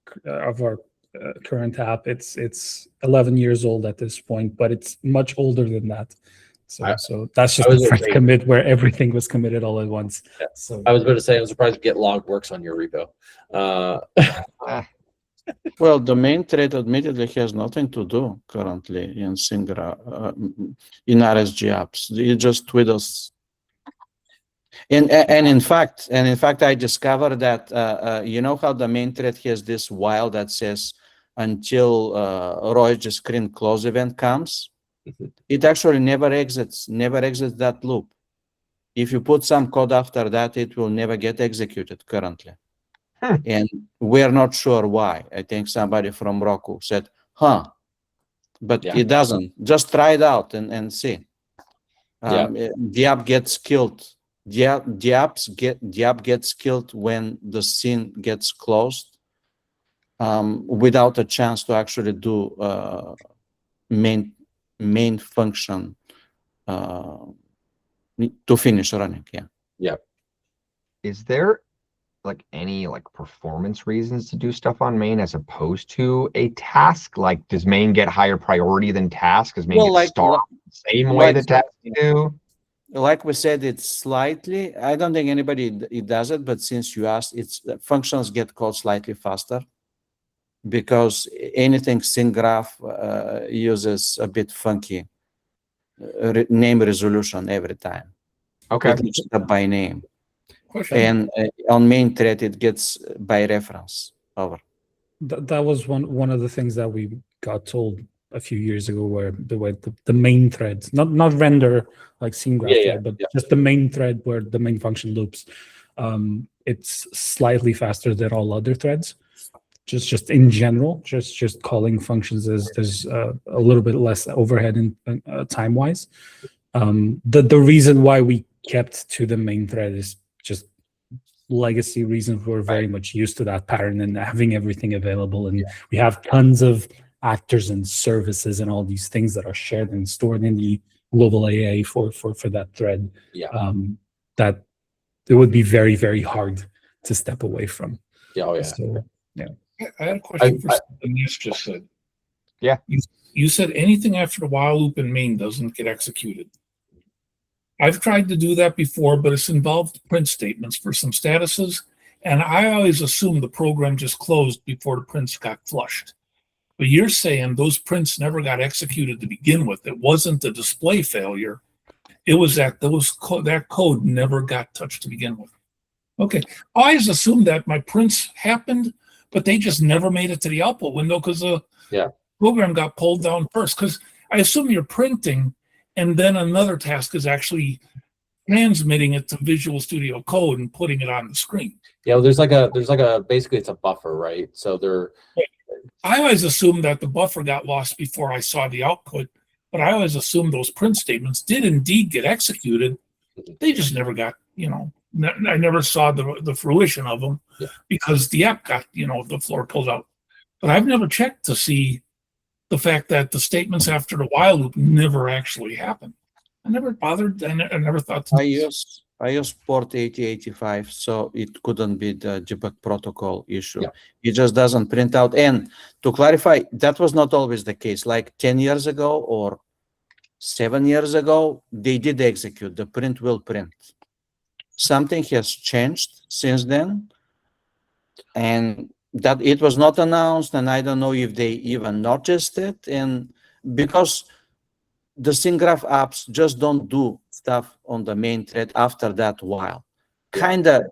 [SPEAKER 5] current app, it's 11 years old at this point, but it's much older than that. So that's just the first commit where everything was committed all at once.
[SPEAKER 4] Yeah.
[SPEAKER 5] So
[SPEAKER 4] I was about to say, I'm surprised GitLog works on your repo.
[SPEAKER 3] Well, the main thread admittedly has nothing to do currently in Singra, in RSG apps. It just twiddles. And in fact, I discovered that you know how the main thread has this while that says until RokuCommunity screen close event comes. It actually never exits that loop. If you put some code after that, it will never get executed currently. And we're not sure why. I think somebody from Roku said, but it doesn't. Just try it out and see. The app gets killed. The app gets killed when the scene gets closed without a chance to actually do main function to finish running.
[SPEAKER 4] Yeah.
[SPEAKER 1] Is there like any like performance reasons to do stuff on main as opposed to a task? Like, does main get higher priority than task? Does main get started the same way that tasks do?
[SPEAKER 3] Like we said, it's slightly. I don't think anybody does it, but since you asked, functions get called slightly faster because anything SyncGraph uses a bit funky name resolution every time.
[SPEAKER 1] Okay.
[SPEAKER 3] It looks up by name.
[SPEAKER 5] Question.
[SPEAKER 3] And on main thread, it gets by reference. Over.
[SPEAKER 5] That was one of the things that we got told a few years ago, where the main thread, not render like SyncGraph thread, but just the main thread where the main function loops, it's slightly faster than all other threads. Just in general, just calling functions there's a little bit less overhead in time wise. The reason why we kept to the main thread is just legacy reasons. We're very much used to that pattern and having everything available, and we have tons of actors and services and all these things that are shared and stored in the global AA for that thread. That it would be very, very hard to step away from. So,
[SPEAKER 2] I had a question for something Nish just said.
[SPEAKER 1] Yeah.
[SPEAKER 2] You said anything after the while loop in main doesn't get executed. I've tried to do that before, but it's involved print statements for some statuses. And I always assume the program just closed before the prints got flushed. But you're saying those prints never got executed to begin with. It wasn't a display failure. It was that that code never got touched to begin with. Okay. I always assumed that my prints happened, but they just never made it to the output window because the program got pulled down first. Because I assume you're printing, and then another task is actually transmitting it to Visual Studio Code and putting it on the screen.
[SPEAKER 4] Yeah, well, there's like a basically it's a buffer, right? So
[SPEAKER 2] I always assumed that the buffer got lost before I saw the output, but I always assumed those print statements did indeed get executed. They just never got, I never saw the fruition of them because the app got, the floor pulled out. But I've never checked to see the fact that the statements after the while loop never actually happened. I never bothered. I never thought to
[SPEAKER 3] I use port 8085, so it couldn't be the debug protocol issue. It just doesn't print out. And to clarify, that was not always the case. Like 10 years ago or 7 years ago, they did execute. The print will print. Something has changed since then, and that it was not announced, and I don't know if they even noticed it. And because the SyncGraph apps just don't do stuff on the main thread after that while. Kind of,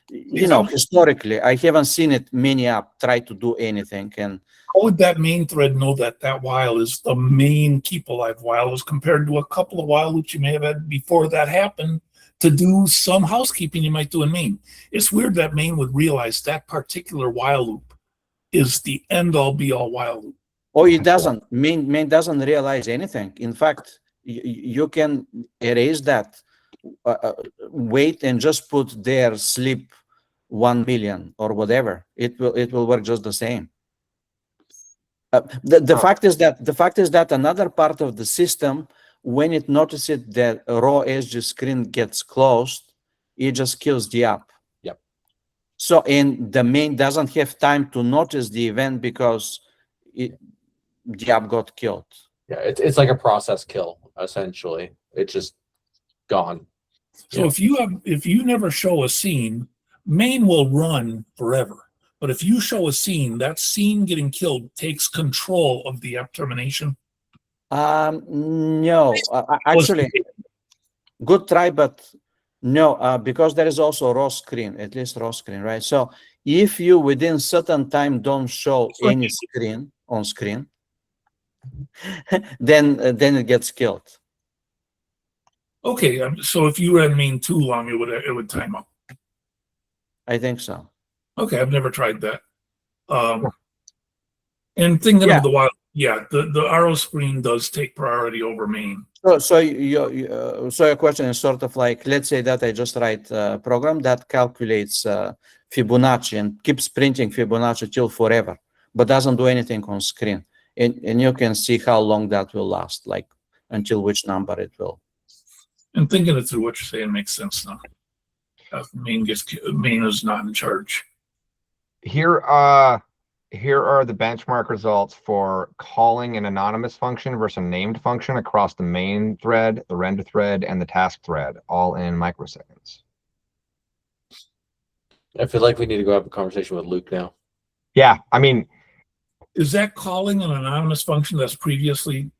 [SPEAKER 3] historically, I haven't seen it many apps try to do anything. And
[SPEAKER 2] how would that main thread know that while is the main keep alive while as compared to a couple of while loops you may have had before that happened to do some housekeeping you might do in main? It's weird that main would realize that particular while loop is the end all be all while loop.
[SPEAKER 3] Oh, it doesn't. Main doesn't realize anything. In fact, you can erase that, wait and just put there sleep 1 million or whatever. It will work just the same. The fact is that another part of the system, when it notices that a raw SG screen gets closed, it just kills the app.
[SPEAKER 4] Yep.
[SPEAKER 3] So, and the main doesn't have time to notice the event because the app got killed.
[SPEAKER 4] Yeah, it's like a process kill, essentially. It's just gone.
[SPEAKER 2] So if you never show a scene, main will run forever. But if you show a scene, that scene getting killed takes control of the app termination.
[SPEAKER 3] No, actually, good try, but no, because there is also raw screen, at least raw screen, right? So if you within certain time don't show any screen on screen, then it gets killed.
[SPEAKER 2] Okay, so if you ran main too long, it would time up.
[SPEAKER 3] I think so.
[SPEAKER 2] Okay, I've never tried that. And thinking of the while, the arrow screen does take priority over main.
[SPEAKER 3] So your question is sort of like, let's say that I just write a program that calculates Fibonacci and keeps printing Fibonacci till forever, but doesn't do anything on screen. And you can see how long that will last, like until which number it will.
[SPEAKER 2] And thinking it through, what you're saying makes sense now. Main is not in charge.
[SPEAKER 1] Here are the benchmark results for calling an anonymous function versus a named function across the main thread, the render thread, and the task thread, all in microseconds.
[SPEAKER 4] I feel like we need to go have a conversation with Luke now.
[SPEAKER 1] Yeah, I mean,
[SPEAKER 2] is that calling an anonymous function that's previously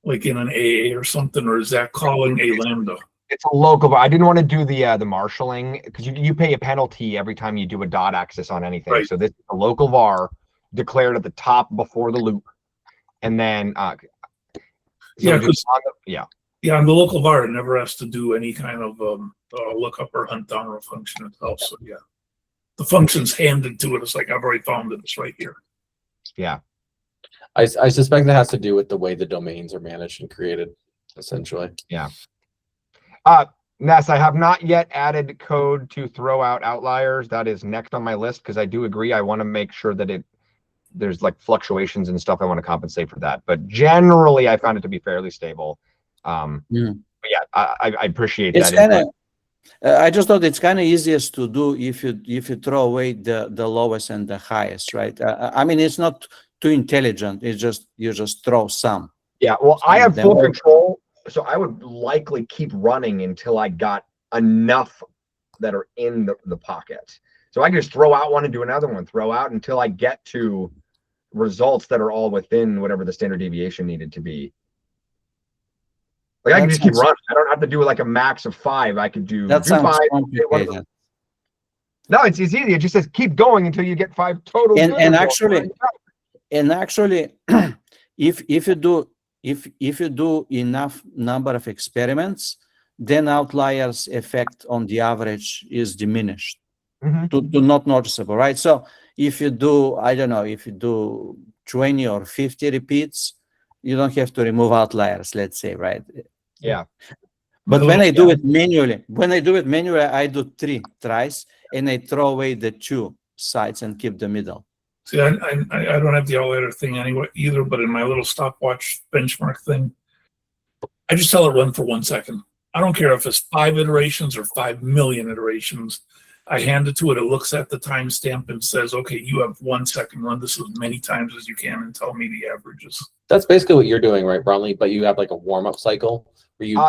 [SPEAKER 2] like in an AA or something, or is that calling a lambda?
[SPEAKER 1] It's a local, but I didn't want to do the marshalling because you pay a penalty every time you do a dot access on anything. Right. So this is a local var declared at the top before the loop, and then on
[SPEAKER 2] the local var it never has to do any kind of lookup or hunt down or function itself. So yeah, the function's handed to it. It's like I've already found it. It's right here.
[SPEAKER 1] Yeah.
[SPEAKER 4] I suspect that has to do with the way the domains are managed and created, essentially.
[SPEAKER 1] Yeah. Ness, I have not yet added code to throw out outliers. That is next on my list because I do agree. I want to make sure that there's like fluctuations and stuff. I want to compensate for that. But generally, I found it to be fairly stable. But yeah, I appreciate that.
[SPEAKER 3] I just thought it's kind of easiest to do if you throw away the lowest and the highest, right? I mean, it's not too intelligent. It's just you just throw some.
[SPEAKER 1] Yeah, well, I have full control so I would likely keep running until I got enough that are in the pocket. So I can just throw out one and do another one, throw out until I get to results that are all within whatever the standard deviation needed to be. Like I can just keep running. I don't have to do like a max of 5. I could do 5. No, it's easy. It just says keep going until you get 5 total.
[SPEAKER 3] And actually, if you do enough number of experiments, then outliers effect on the average is diminished to not noticeable, right? So if you do, I don't know, if you do 20 or 50 repeats, you don't have to remove outliers, let's say, right?
[SPEAKER 1] Yeah.
[SPEAKER 3] But when I do it manually, I do 3 tries and I throw away the 2 sides and keep the middle.
[SPEAKER 2] See, I don't have the outlier thing anyway either, but in my little stopwatch benchmark thing, I just tell it run for 1 second. I don't care if it's 5 iterations or 5 million iterations. I hand it to it. It looks at the timestamp and says, okay, you have 1 second. Run this as many times as you can and tell me the averages.
[SPEAKER 4] That's basically what you're doing, right, Brownlee? But you have like a warm-up cycle where you...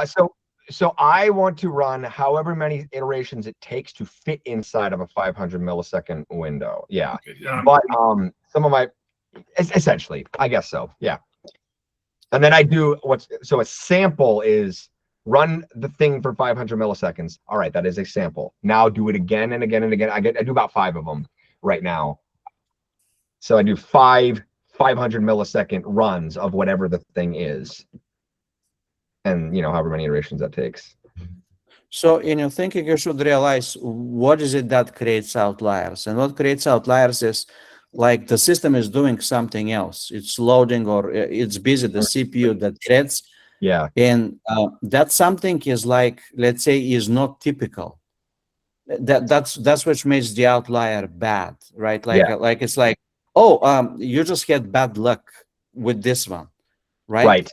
[SPEAKER 1] So I want to run however many iterations it takes to fit inside of a 500 millisecond window. Yeah. Okay, but some of my, essentially, I guess so. Yeah. And then I do so a sample is run the thing for 500 milliseconds. All right, that is a sample. Now do it again and again and again. I do about 5 of them right now. So I do 5 500 millisecond runs of whatever the thing is. And however many iterations that takes.
[SPEAKER 3] So in your thinking, you should realize what is it that creates outliers, and what creates outliers is like the system is doing something else. It's loading or it's busy, the CPU that threads.
[SPEAKER 1] Yeah.
[SPEAKER 3] And that something is like, let's say, is not typical. That's what makes the outlier bad, right? Like it's like, oh, you just had bad luck with this one, right?
[SPEAKER 1] Right.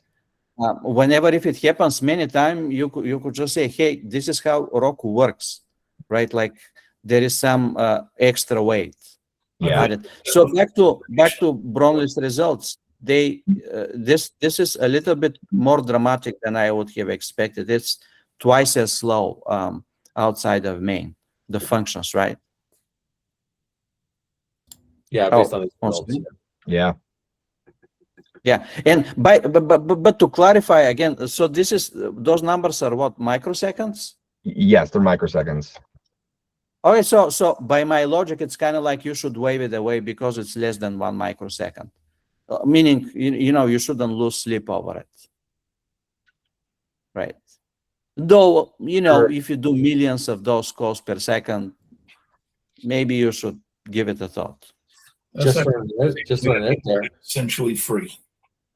[SPEAKER 3] Whenever if it happens many times, you could just say, hey, this is how Roku works, right? Like there is some extra weight.
[SPEAKER 1] Yeah.
[SPEAKER 3] So back to Brownlee's results. This is a little bit more dramatic than I would have expected. It's twice as slow outside of main, the functions, right?
[SPEAKER 4] Yeah, based on these results.
[SPEAKER 1] Yeah.
[SPEAKER 3] Yeah, and but to clarify again, so those numbers are what, microseconds?
[SPEAKER 1] Yes, they're microseconds.
[SPEAKER 3] Okay, so by my logic, it's kind of like you should wave it away because it's less than 1 microsecond, meaning you shouldn't lose sleep over it, right? Though sure. If you do millions of those calls per second, maybe you should give it a thought.
[SPEAKER 4] Just for a note there,
[SPEAKER 2] essentially free.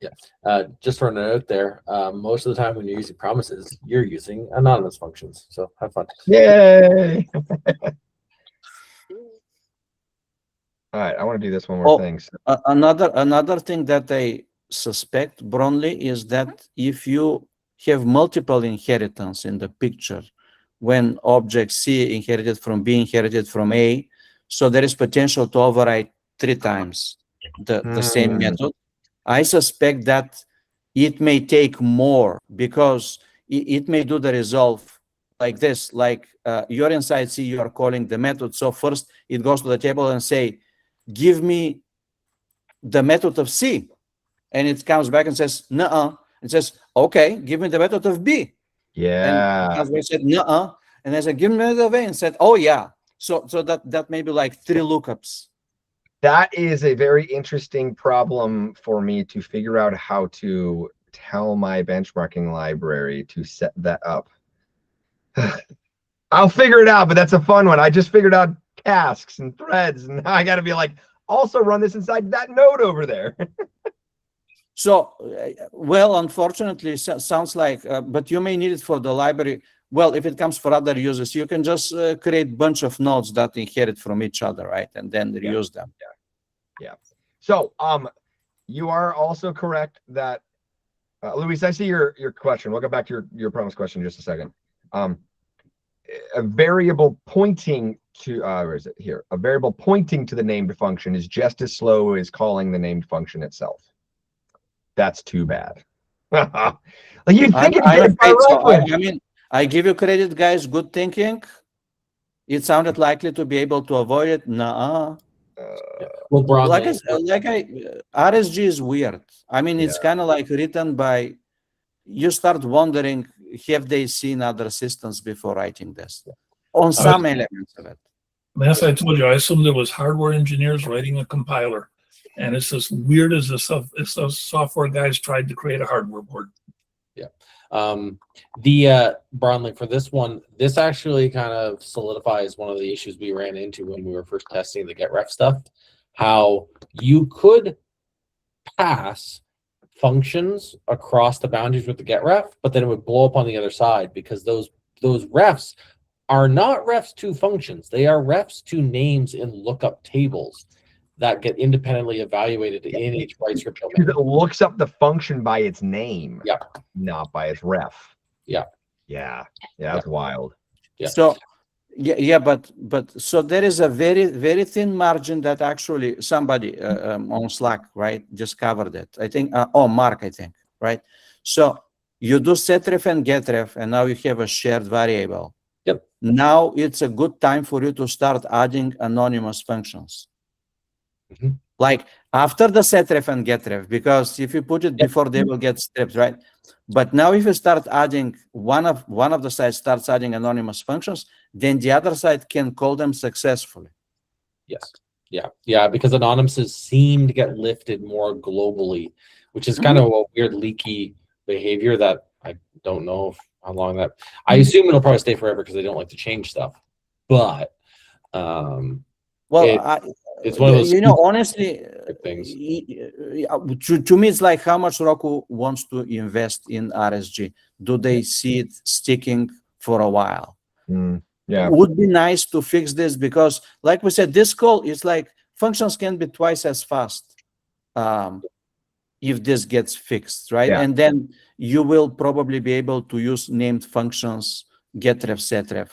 [SPEAKER 4] Yeah, just for a note there, most of the time when you're using promises, you're using anonymous functions. So have fun.
[SPEAKER 1] Yay! All right, I want to do this one more thing. So.
[SPEAKER 3] Another thing that I suspect, Brownlee, is that if you have multiple inheritance in the picture, when object C inherited from B, inherited from A, so there is potential to override 3 times the same method. I suspect that it may take more because it may do the resolve like this, like you're inside C, you are calling the method. So first it goes to the table and say, give me the method of C. And it comes back and says, nuh-uh. It says, okay, give me the method of B.
[SPEAKER 1] Yeah.
[SPEAKER 3] And we said, nuh-uh. And I said, give me the method of A, and said, oh yeah. So that may be like 3 lookups.
[SPEAKER 1] That is a very interesting problem for me to figure out how to tell my benchmarking library to set that up. I'll figure it out, but that's a fun one. I just figured out tasks and threads, and now I got to be like, also run this inside that node over there.
[SPEAKER 3] So, well, unfortunately, sounds like, but you may need it for the library. Well, if it comes for other users, you can just create a bunch of nodes that inherit from each other, right? And then reuse them.
[SPEAKER 1] Yeah. So, you are also correct that, Luis, I see your question. We'll go back to your promise question in just a second. A variable pointing to, where is it here? A variable pointing to the named function is just as slow as calling the named function itself. That's too bad. Like you'd think you'd get it by
[SPEAKER 3] I mean, I give you credit, guys. Good thinking. It sounded likely to be able to avoid it. Nuh-uh.
[SPEAKER 4] Well, broadly,
[SPEAKER 3] RSG is weird. I mean, it's kind of like written by. You start wondering, have they seen other systems before writing this? On some elements of it.
[SPEAKER 2] As I told you, I assumed it was hardware engineers writing a compiler, and it's as weird as the software guys tried to create a hardware board.
[SPEAKER 4] Yeah. The broadly for this one, this actually kind of solidifies one of the issues we ran into when we were first testing the getref stuff. How you could pass functions across the boundaries with the getref, but then it would blow up on the other side because those refs are not refs to functions. They are refs to names in lookup tables that get independently evaluated in each BrightScript domain.
[SPEAKER 1] It looks up the function by its name, not by its ref. That's wild.
[SPEAKER 3] So but so there is a very, very thin margin that actually somebody on Slack, right, just covered it. I think, Mark, I think, right? So you do setref and getref, and now you have a shared variable.
[SPEAKER 4] Yep.
[SPEAKER 3] Now it's a good time for you to start adding anonymous functions.
[SPEAKER 4] Mm-hmm.
[SPEAKER 3] Like after the setref and getref, because if you put it before, they will get stripped, right? But now if you start adding, one of the sides starts adding anonymous functions, then the other side can call them successfully.
[SPEAKER 4] Yes. Yeah, because anonymouses seem to get lifted more globally, which is kind of a weird leaky behavior that I don't know how long that. I assume it'll probably stay forever because they don't like to change stuff. But it's one of those,
[SPEAKER 3] honestly,
[SPEAKER 4] things.
[SPEAKER 3] To me, it's like how much Roku wants to invest in RSG. Do they see it sticking for a while? It would be nice to fix this because, like we said, this call is like functions can be twice as fast if this gets fixed, right? And then you will probably be able to use named functions, getref, setref.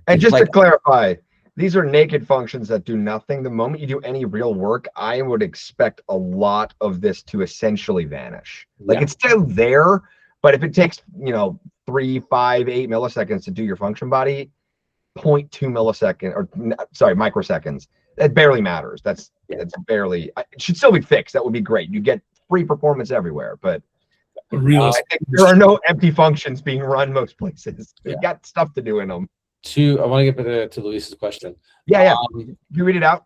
[SPEAKER 1] And just to clarify, these are naked functions that do nothing. The moment you do any real work, I would expect a lot of this to essentially vanish. Like it's still there, but if it takes 3, 5, 8 milliseconds to do your function body, 0.2 millisecond, or sorry, microseconds, that barely matters. That's barely. It should still be fixed. That would be great. You get free performance everywhere, but I think there are no empty functions being run most places. They've got stuff to do in them.
[SPEAKER 4] I want to get to Luis's question.
[SPEAKER 1] Can you read it out?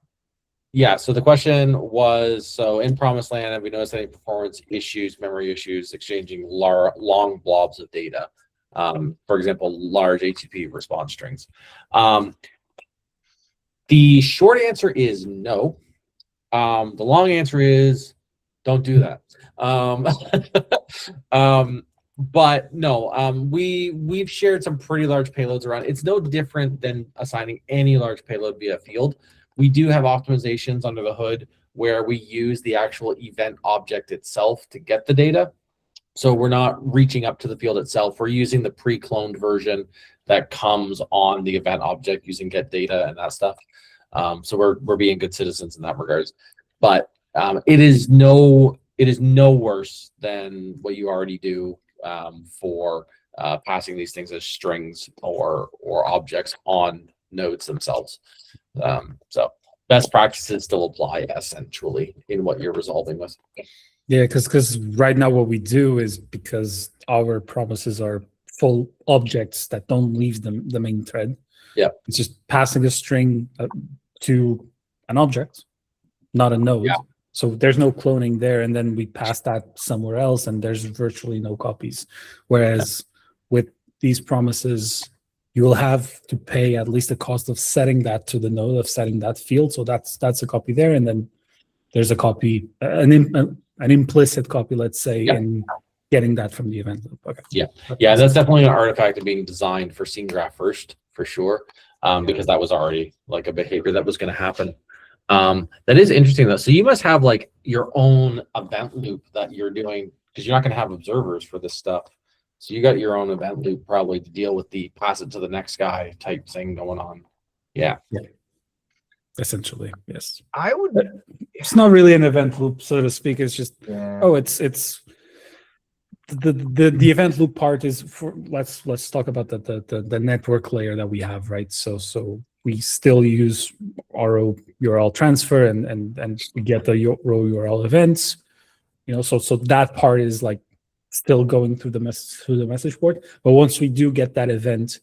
[SPEAKER 4] Yeah, so the question was, so in Promised Land, have we noticed any performance issues, memory issues, exchanging long blobs of data? For example, large HTTP response strings. The short answer is no. The long answer is don't do that. But no, we've shared some pretty large payloads around. It's no different than assigning any large payload via field. We do have optimizations under the hood where we use the actual event object itself to get the data. So we're not reaching up to the field itself. We're using the pre-cloned version that comes on the event object using get data and that stuff. So we're being good citizens in that regards. But it is no worse than what you already do for passing these things as strings or objects on nodes themselves. So best practices still apply essentially in what you're resolving with.
[SPEAKER 5] Yeah, because right now what we do is, because our promises are full objects that don't leave the main thread.
[SPEAKER 4] Yeah,
[SPEAKER 5] it's just passing a string to an object, not a node.
[SPEAKER 4] Yeah.
[SPEAKER 5] So there's no cloning there, and then we pass that somewhere else, and there's virtually no copies. Whereas with these promises, you will have to pay at least the cost of setting that to the node, of setting that field. So that's a copy there, and then there's a copy, an implicit copy, let's say, in getting that from the event loop. Okay.
[SPEAKER 4] Yeah, that's definitely an artifact of being designed for scene graph first, for sure, because that was already like a behavior that was going to happen. That is interesting though. So you must have like your own event loop that you're doing, because you're not going to have observers for this stuff. So you got your own event loop probably to deal with the pass it to the next guy type thing going on. Yeah.
[SPEAKER 5] Essentially, yes.
[SPEAKER 1] I would.
[SPEAKER 5] It's not really an event loop, so to speak. It's just it's the event loop part is for let's talk about the network layer that we have, right? So we still use RO URL transfer and we get the RO URL events, so that part is like still going through the message board. But once we do get that event,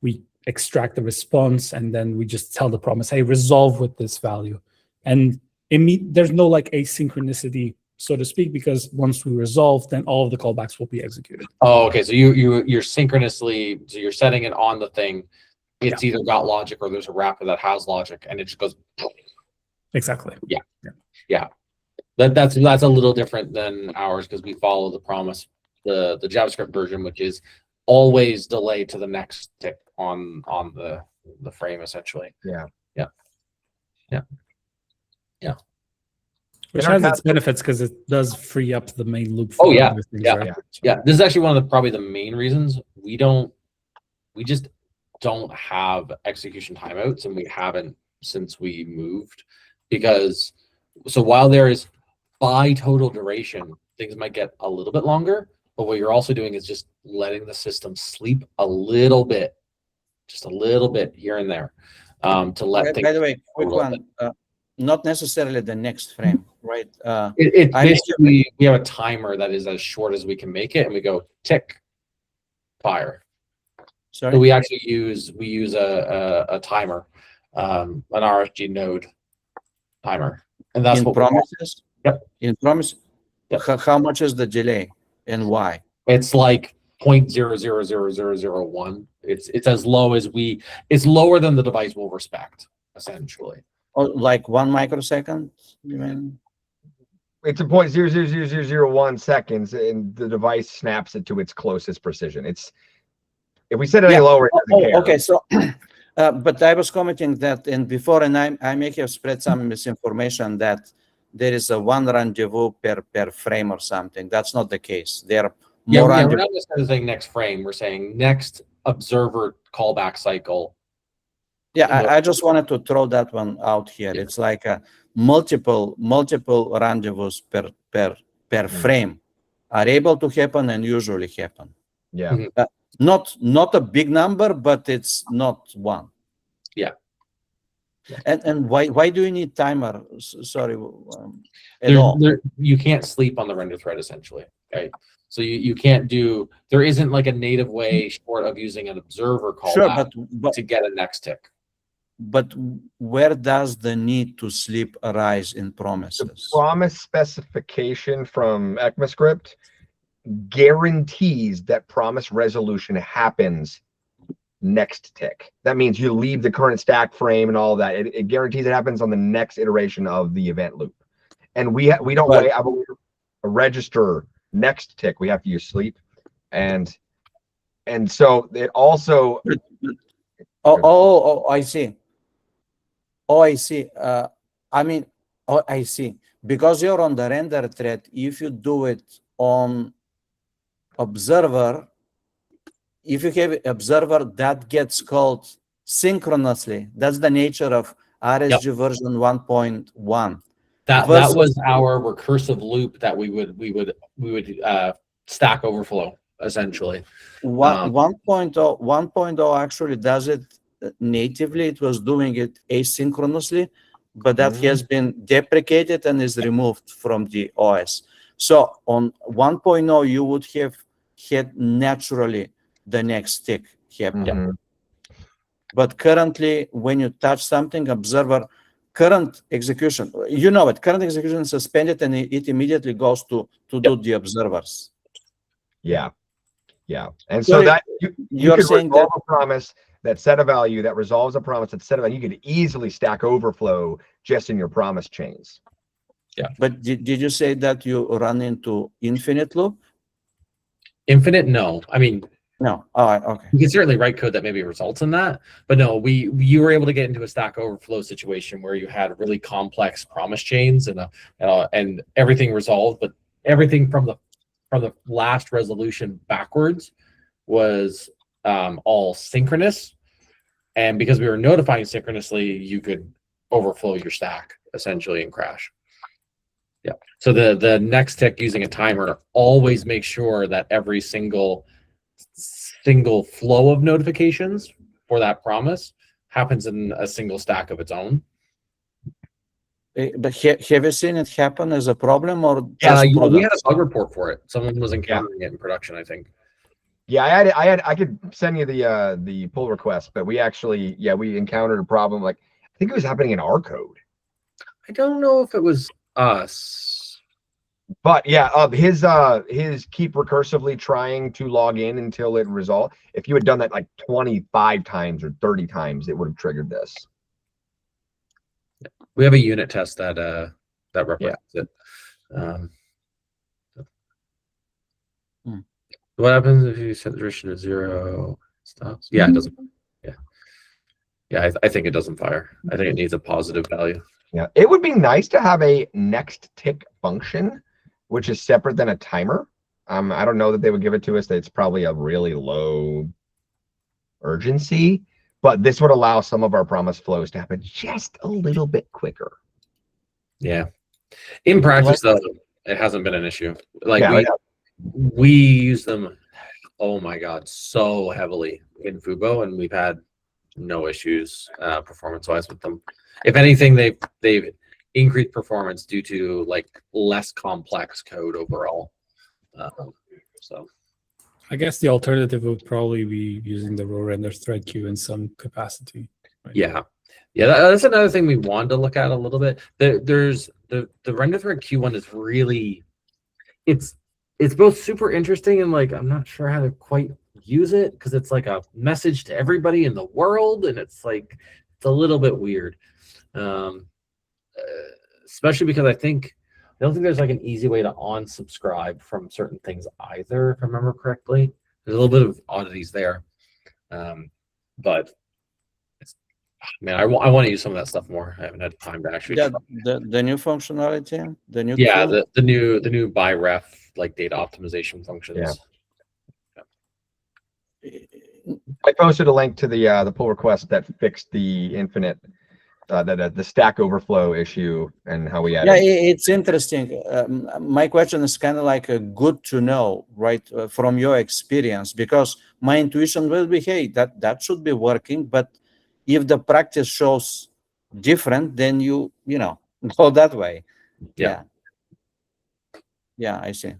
[SPEAKER 5] we extract the response and then we just tell the promise, hey, resolve with this value. And there's no like asynchronicity, so to speak, because once we resolve, then all of the callbacks will be executed.
[SPEAKER 4] Oh, okay. So you're synchronously, so you're setting it on the thing. It's either got logic or there's a wrapper that has logic, and it just goes.
[SPEAKER 5] Exactly.
[SPEAKER 4] Yeah. That's a little different than ours because we follow the promise, the JavaScript version, which is always delay to the next tick on the frame, essentially.
[SPEAKER 1] Yeah.
[SPEAKER 5] Which has its benefits because it does free up the main loop.
[SPEAKER 4] Oh yeah,
[SPEAKER 5] things,
[SPEAKER 4] yeah,
[SPEAKER 5] right?
[SPEAKER 4] yeah. This is actually one of probably the main reasons we just don't have execution timeouts, and we haven't since we moved, because so while there is by total duration, things might get a little bit longer, but what you're also doing is just letting the system sleep a little bit, just a little bit here and there, to let things.
[SPEAKER 3] By the way, quick one. Not necessarily the next frame, right?
[SPEAKER 4] It basically, we have a timer that is as short as we can make it, and we go tick, fire.
[SPEAKER 3] Sorry?
[SPEAKER 4] So we actually use a timer, an RSG node timer, and that's
[SPEAKER 3] in
[SPEAKER 4] what
[SPEAKER 3] promises.
[SPEAKER 4] Yep.
[SPEAKER 3] In promise.
[SPEAKER 4] Yep.
[SPEAKER 3] How much is the delay and why?
[SPEAKER 4] It's like 0.000001. It's as low as it's lower than the device will respect, essentially.
[SPEAKER 3] Oh, like 1 microsecond? You mean?
[SPEAKER 1] It's a 0.000001 seconds, and the device snaps it to its closest precision. If we set it any lower, it doesn't care.
[SPEAKER 3] Okay. So, but I was commenting that, and before, and I may have spread some misinformation that there is a 1 rendezvous per frame or something. That's not the case. There are more.
[SPEAKER 4] We're not necessarily saying next frame. We're saying next observer callback cycle.
[SPEAKER 3] Yeah, I just wanted to throw that one out here. Yeah. It's like a multiple rendezvous per frame are able to happen and usually happen.
[SPEAKER 1] Yeah.
[SPEAKER 3] Not a big number, but it's not one.
[SPEAKER 4] Yeah.
[SPEAKER 3] And why do you need timer? Sorry,
[SPEAKER 4] you can't sleep on the render thread, essentially, right? So you can't do. There isn't like a native way short of using an observer callback to get a next tick.
[SPEAKER 3] But where does the need to sleep arise in promises?
[SPEAKER 1] The promise specification from ECMAScript guarantees that promise resolution happens next tick. That means you leave the current stack frame and all that. It guarantees it happens on the next iteration of the event loop. And we don't wait. I believe a register next tick. We have to use sleep, and so it also.
[SPEAKER 3] I see. I see. I see. Because you're on the render thread, if you do it on observer, if you have observer, that gets called synchronously. That's the nature of RSG version 1.1.
[SPEAKER 4] That was our recursive loop that we would stack overflow, essentially.
[SPEAKER 3] 1.0 actually does it natively. It was doing it asynchronously, but that has been deprecated and is removed from the OS. So on 1.0, you would have had naturally the next tick happen. But currently, when you touch something, observer, current execution, current execution is suspended and it immediately goes to do the observers.
[SPEAKER 1] Yeah. And so that you could
[SPEAKER 3] saying
[SPEAKER 1] resolve a promise that set a value that resolves a promise that set a value. You could easily stack overflow just in your promise chains.
[SPEAKER 4] Yeah.
[SPEAKER 3] But did you say that you run into infinite loop?
[SPEAKER 4] Infinite? No. I mean,
[SPEAKER 3] no. Oh, okay.
[SPEAKER 4] You can certainly write code that maybe results in that, but no, you were able to get into a stack overflow situation where you had really complex promise chains and everything resolved, but everything from the last resolution backwards was all synchronous, and because we were notifying synchronously, you could overflow your stack essentially and crash. Yeah. So the next tick using a timer, always make sure that every single flow of notifications for that promise happens in a single stack of its own.
[SPEAKER 3] But have you seen it happen as a problem or
[SPEAKER 4] Yeah,
[SPEAKER 3] just
[SPEAKER 4] we had a bug report for it. Someone was encountering it in production, I think.
[SPEAKER 1] Yeah, I could send you the pull request, but we actually, we encountered a problem. Like, I think it was happening in our code.
[SPEAKER 4] I don't know if it was us,
[SPEAKER 1] but yeah, his keep recursively trying to log in until it resolved. If you had done that like 25 times or 30 times, it would have triggered this.
[SPEAKER 4] We have a unit test that represents it. What happens if you set the duration to 0? Stops. Yeah, it doesn't. Yeah, I think it doesn't fire. I think it needs a positive value.
[SPEAKER 1] Yeah, it would be nice to have a next tick function, which is separate than a timer. I don't know that they would give it to us. It's probably a really low urgency, but this would allow some of our promise flows to happen just a little bit quicker.
[SPEAKER 4] Yeah. In practice, though, it hasn't been an issue. Like we use them, oh my God, so heavily in Fubo, and we've had no issues performance-wise with them. If anything, they've increased performance due to like less complex code overall. So
[SPEAKER 5] I guess the alternative would probably be using the row render thread queue in some capacity. Right?
[SPEAKER 4] Yeah, that's another thing we wanted to look at a little bit. There's the render thread queue one is really, it's both super interesting and like I'm not sure how to quite use it because it's like a message to everybody in the world, and it's like it's a little bit weird, especially because I don't think there's like an easy way to unsubscribe from certain things either, if I remember correctly. There's a little bit of oddities there, but man, I want to use some of that stuff more. I haven't had time to actually.
[SPEAKER 3] The new functionality, the new
[SPEAKER 4] the new by ref like data optimization functions.
[SPEAKER 1] I posted a link to the pull request that fixed the infinite the stack overflow issue and how we added.
[SPEAKER 3] Yeah, it's interesting. My question is kind of like a good to know, right, from your experience, because my intuition will be, hey, that should be working, but if the practice shows different, then you go that way. Yeah, I see.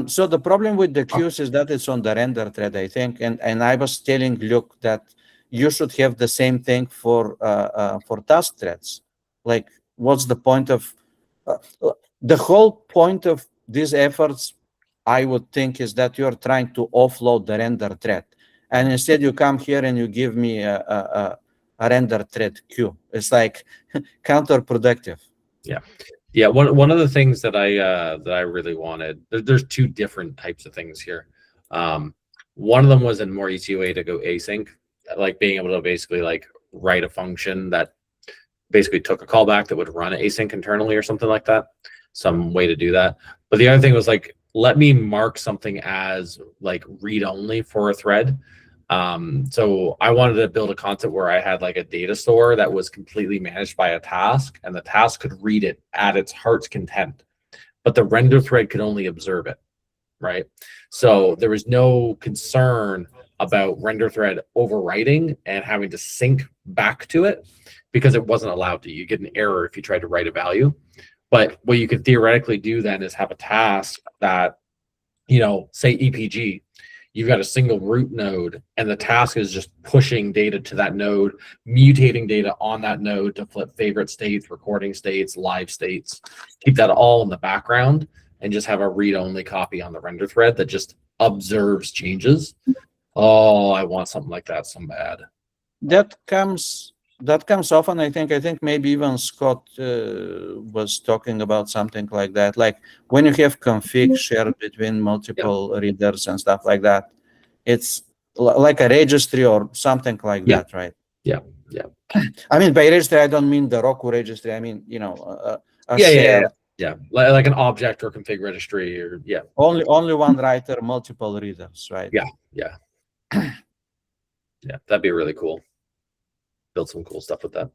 [SPEAKER 3] So the problem with the queues is that it's on the render thread, I think, and I was telling Luke that you should have the same thing for task threads. Like, what's the point of the whole point of these efforts? I would think is that you're trying to offload the render thread, and instead you come here and you give me a render thread queue. It's like counterproductive.
[SPEAKER 4] Yeah. One of the things that I really wanted, there's two different types of things here. One of them was a more easy way to go async, like being able to basically like write a function that basically took a callback that would run async internally or something like that. Some way to do that. But the other thing was like, let me mark something as like read only for a thread. So I wanted to build a concept where I had like a data store that was completely managed by a task, and the task could read it at its heart's content, but the render thread could only observe it, right? So there was no concern about render thread overwriting and having to sync back to it because it wasn't allowed to. You get an error if you try to write a value. But what you could theoretically do then is have a task that, say EPG, you've got a single root node, and the task is just pushing data to that node, mutating data on that node to flip favorite states, recording states, live states, keep that all in the background, and just have a read-only copy on the render thread that just observes changes. Oh, I want something like that so bad.
[SPEAKER 3] That comes often. I think maybe even Scott was talking about something like that. Like when you have config shared between multiple readers and stuff like that, it's like a registry or something like that, right?
[SPEAKER 4] Yeah.
[SPEAKER 3] I mean, by registry, I don't mean the Roku registry. I mean, a
[SPEAKER 4] shared. Yeah, like an object or config registry, or
[SPEAKER 3] only one writer, multiple readers, right?
[SPEAKER 4] Yeah, that'd be really cool. Build some cool stuff with that.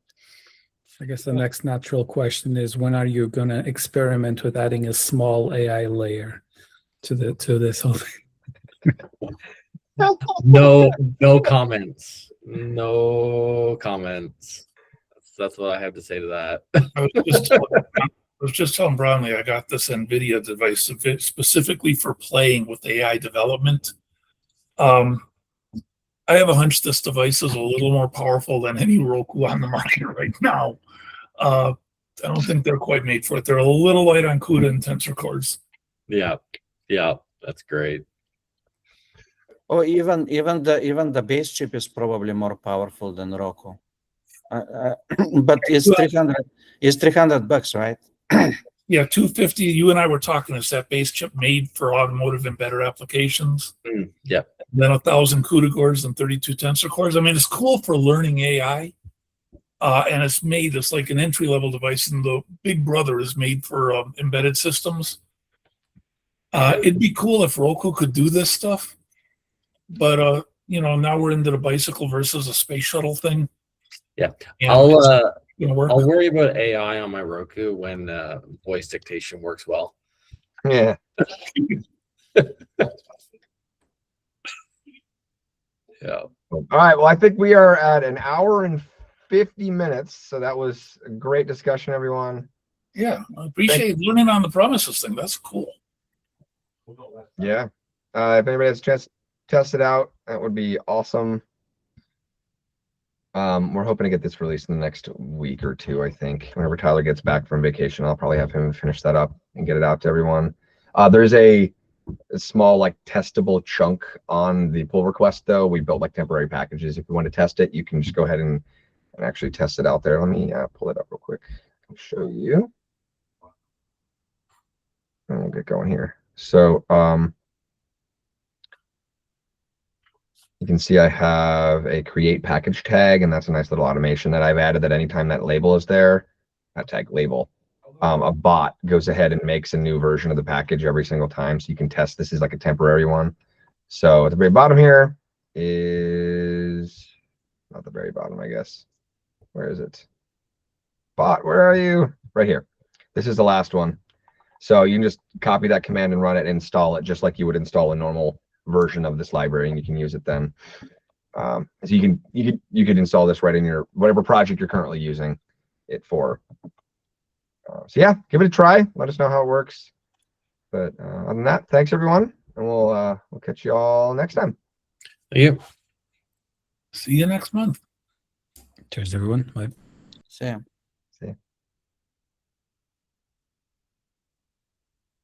[SPEAKER 5] I guess the next natural question is, when are you going to experiment with adding a small AI layer to this whole thing?
[SPEAKER 4] No comments. No comments. That's what I have to say to that.
[SPEAKER 2] I was just telling Brownlee I got this NVIDIA device specifically for playing with AI development. I have a hunch this device is a little more powerful than any Roku on the market right now. I don't think they're quite made for it. They're a little light on CUDA and tensor cores.
[SPEAKER 4] Yeah, that's great.
[SPEAKER 3] Oh, even the base chip is probably more powerful than Roku. But it's $300, right?
[SPEAKER 2] Yeah, 250. You and I were talking. Is that base chip made for automotive embedded applications?
[SPEAKER 4] Yeah.
[SPEAKER 2] Then 1,000 CUDA cores and 32 tensor cores. I mean, it's cool for learning AI, and it's made. It's like an entry level device, and the big brother is made for embedded systems. It'd be cool if Roku could do this stuff, but now we're into the bicycle versus a space shuttle thing.
[SPEAKER 4] Yeah,
[SPEAKER 2] and
[SPEAKER 4] I'll worry about AI on my Roku when voice dictation works well.
[SPEAKER 1] Yeah.
[SPEAKER 4] Yeah.
[SPEAKER 1] All right. Well, I think we are at an hour and 50 minutes. So that was a great discussion, everyone.
[SPEAKER 2] Yeah, I appreciate learning on the promises thing. That's cool.
[SPEAKER 1] Yeah. If anybody has a chance to test it out, that would be awesome. We're hoping to get this released in the next week or two, I think. Whenever Tyler gets back from vacation, I'll probably have him finish that up and get it out to everyone. There's a small testable chunk on the pull request, though. We built temporary packages. If you want to test it, you can just go ahead and actually test it out there. Let me pull it up real quick. I'll show you. And we'll get going here. So you can see I have a create package tag, and that's a nice little automation that I've added that anytime that label is there, that tag label, a bot goes ahead and makes a new version of the package every single time. So you can test. This is like a temporary one. So at the very bottom here is not the very bottom, I guess. Where is it? Bot, where are you? Right here. This is the last one. So you can just copy that command and run it and install it just like you would install a normal version of this library, and you can use it then. So you could install this right in your whatever project you're currently using it for. So yeah, give it a try. Let us know how it works. But other than that, thanks everyone, and we'll catch you all next time.
[SPEAKER 4] Thank you.
[SPEAKER 2] See you next month.
[SPEAKER 5] Cheers, everyone. Bye.
[SPEAKER 3] Same.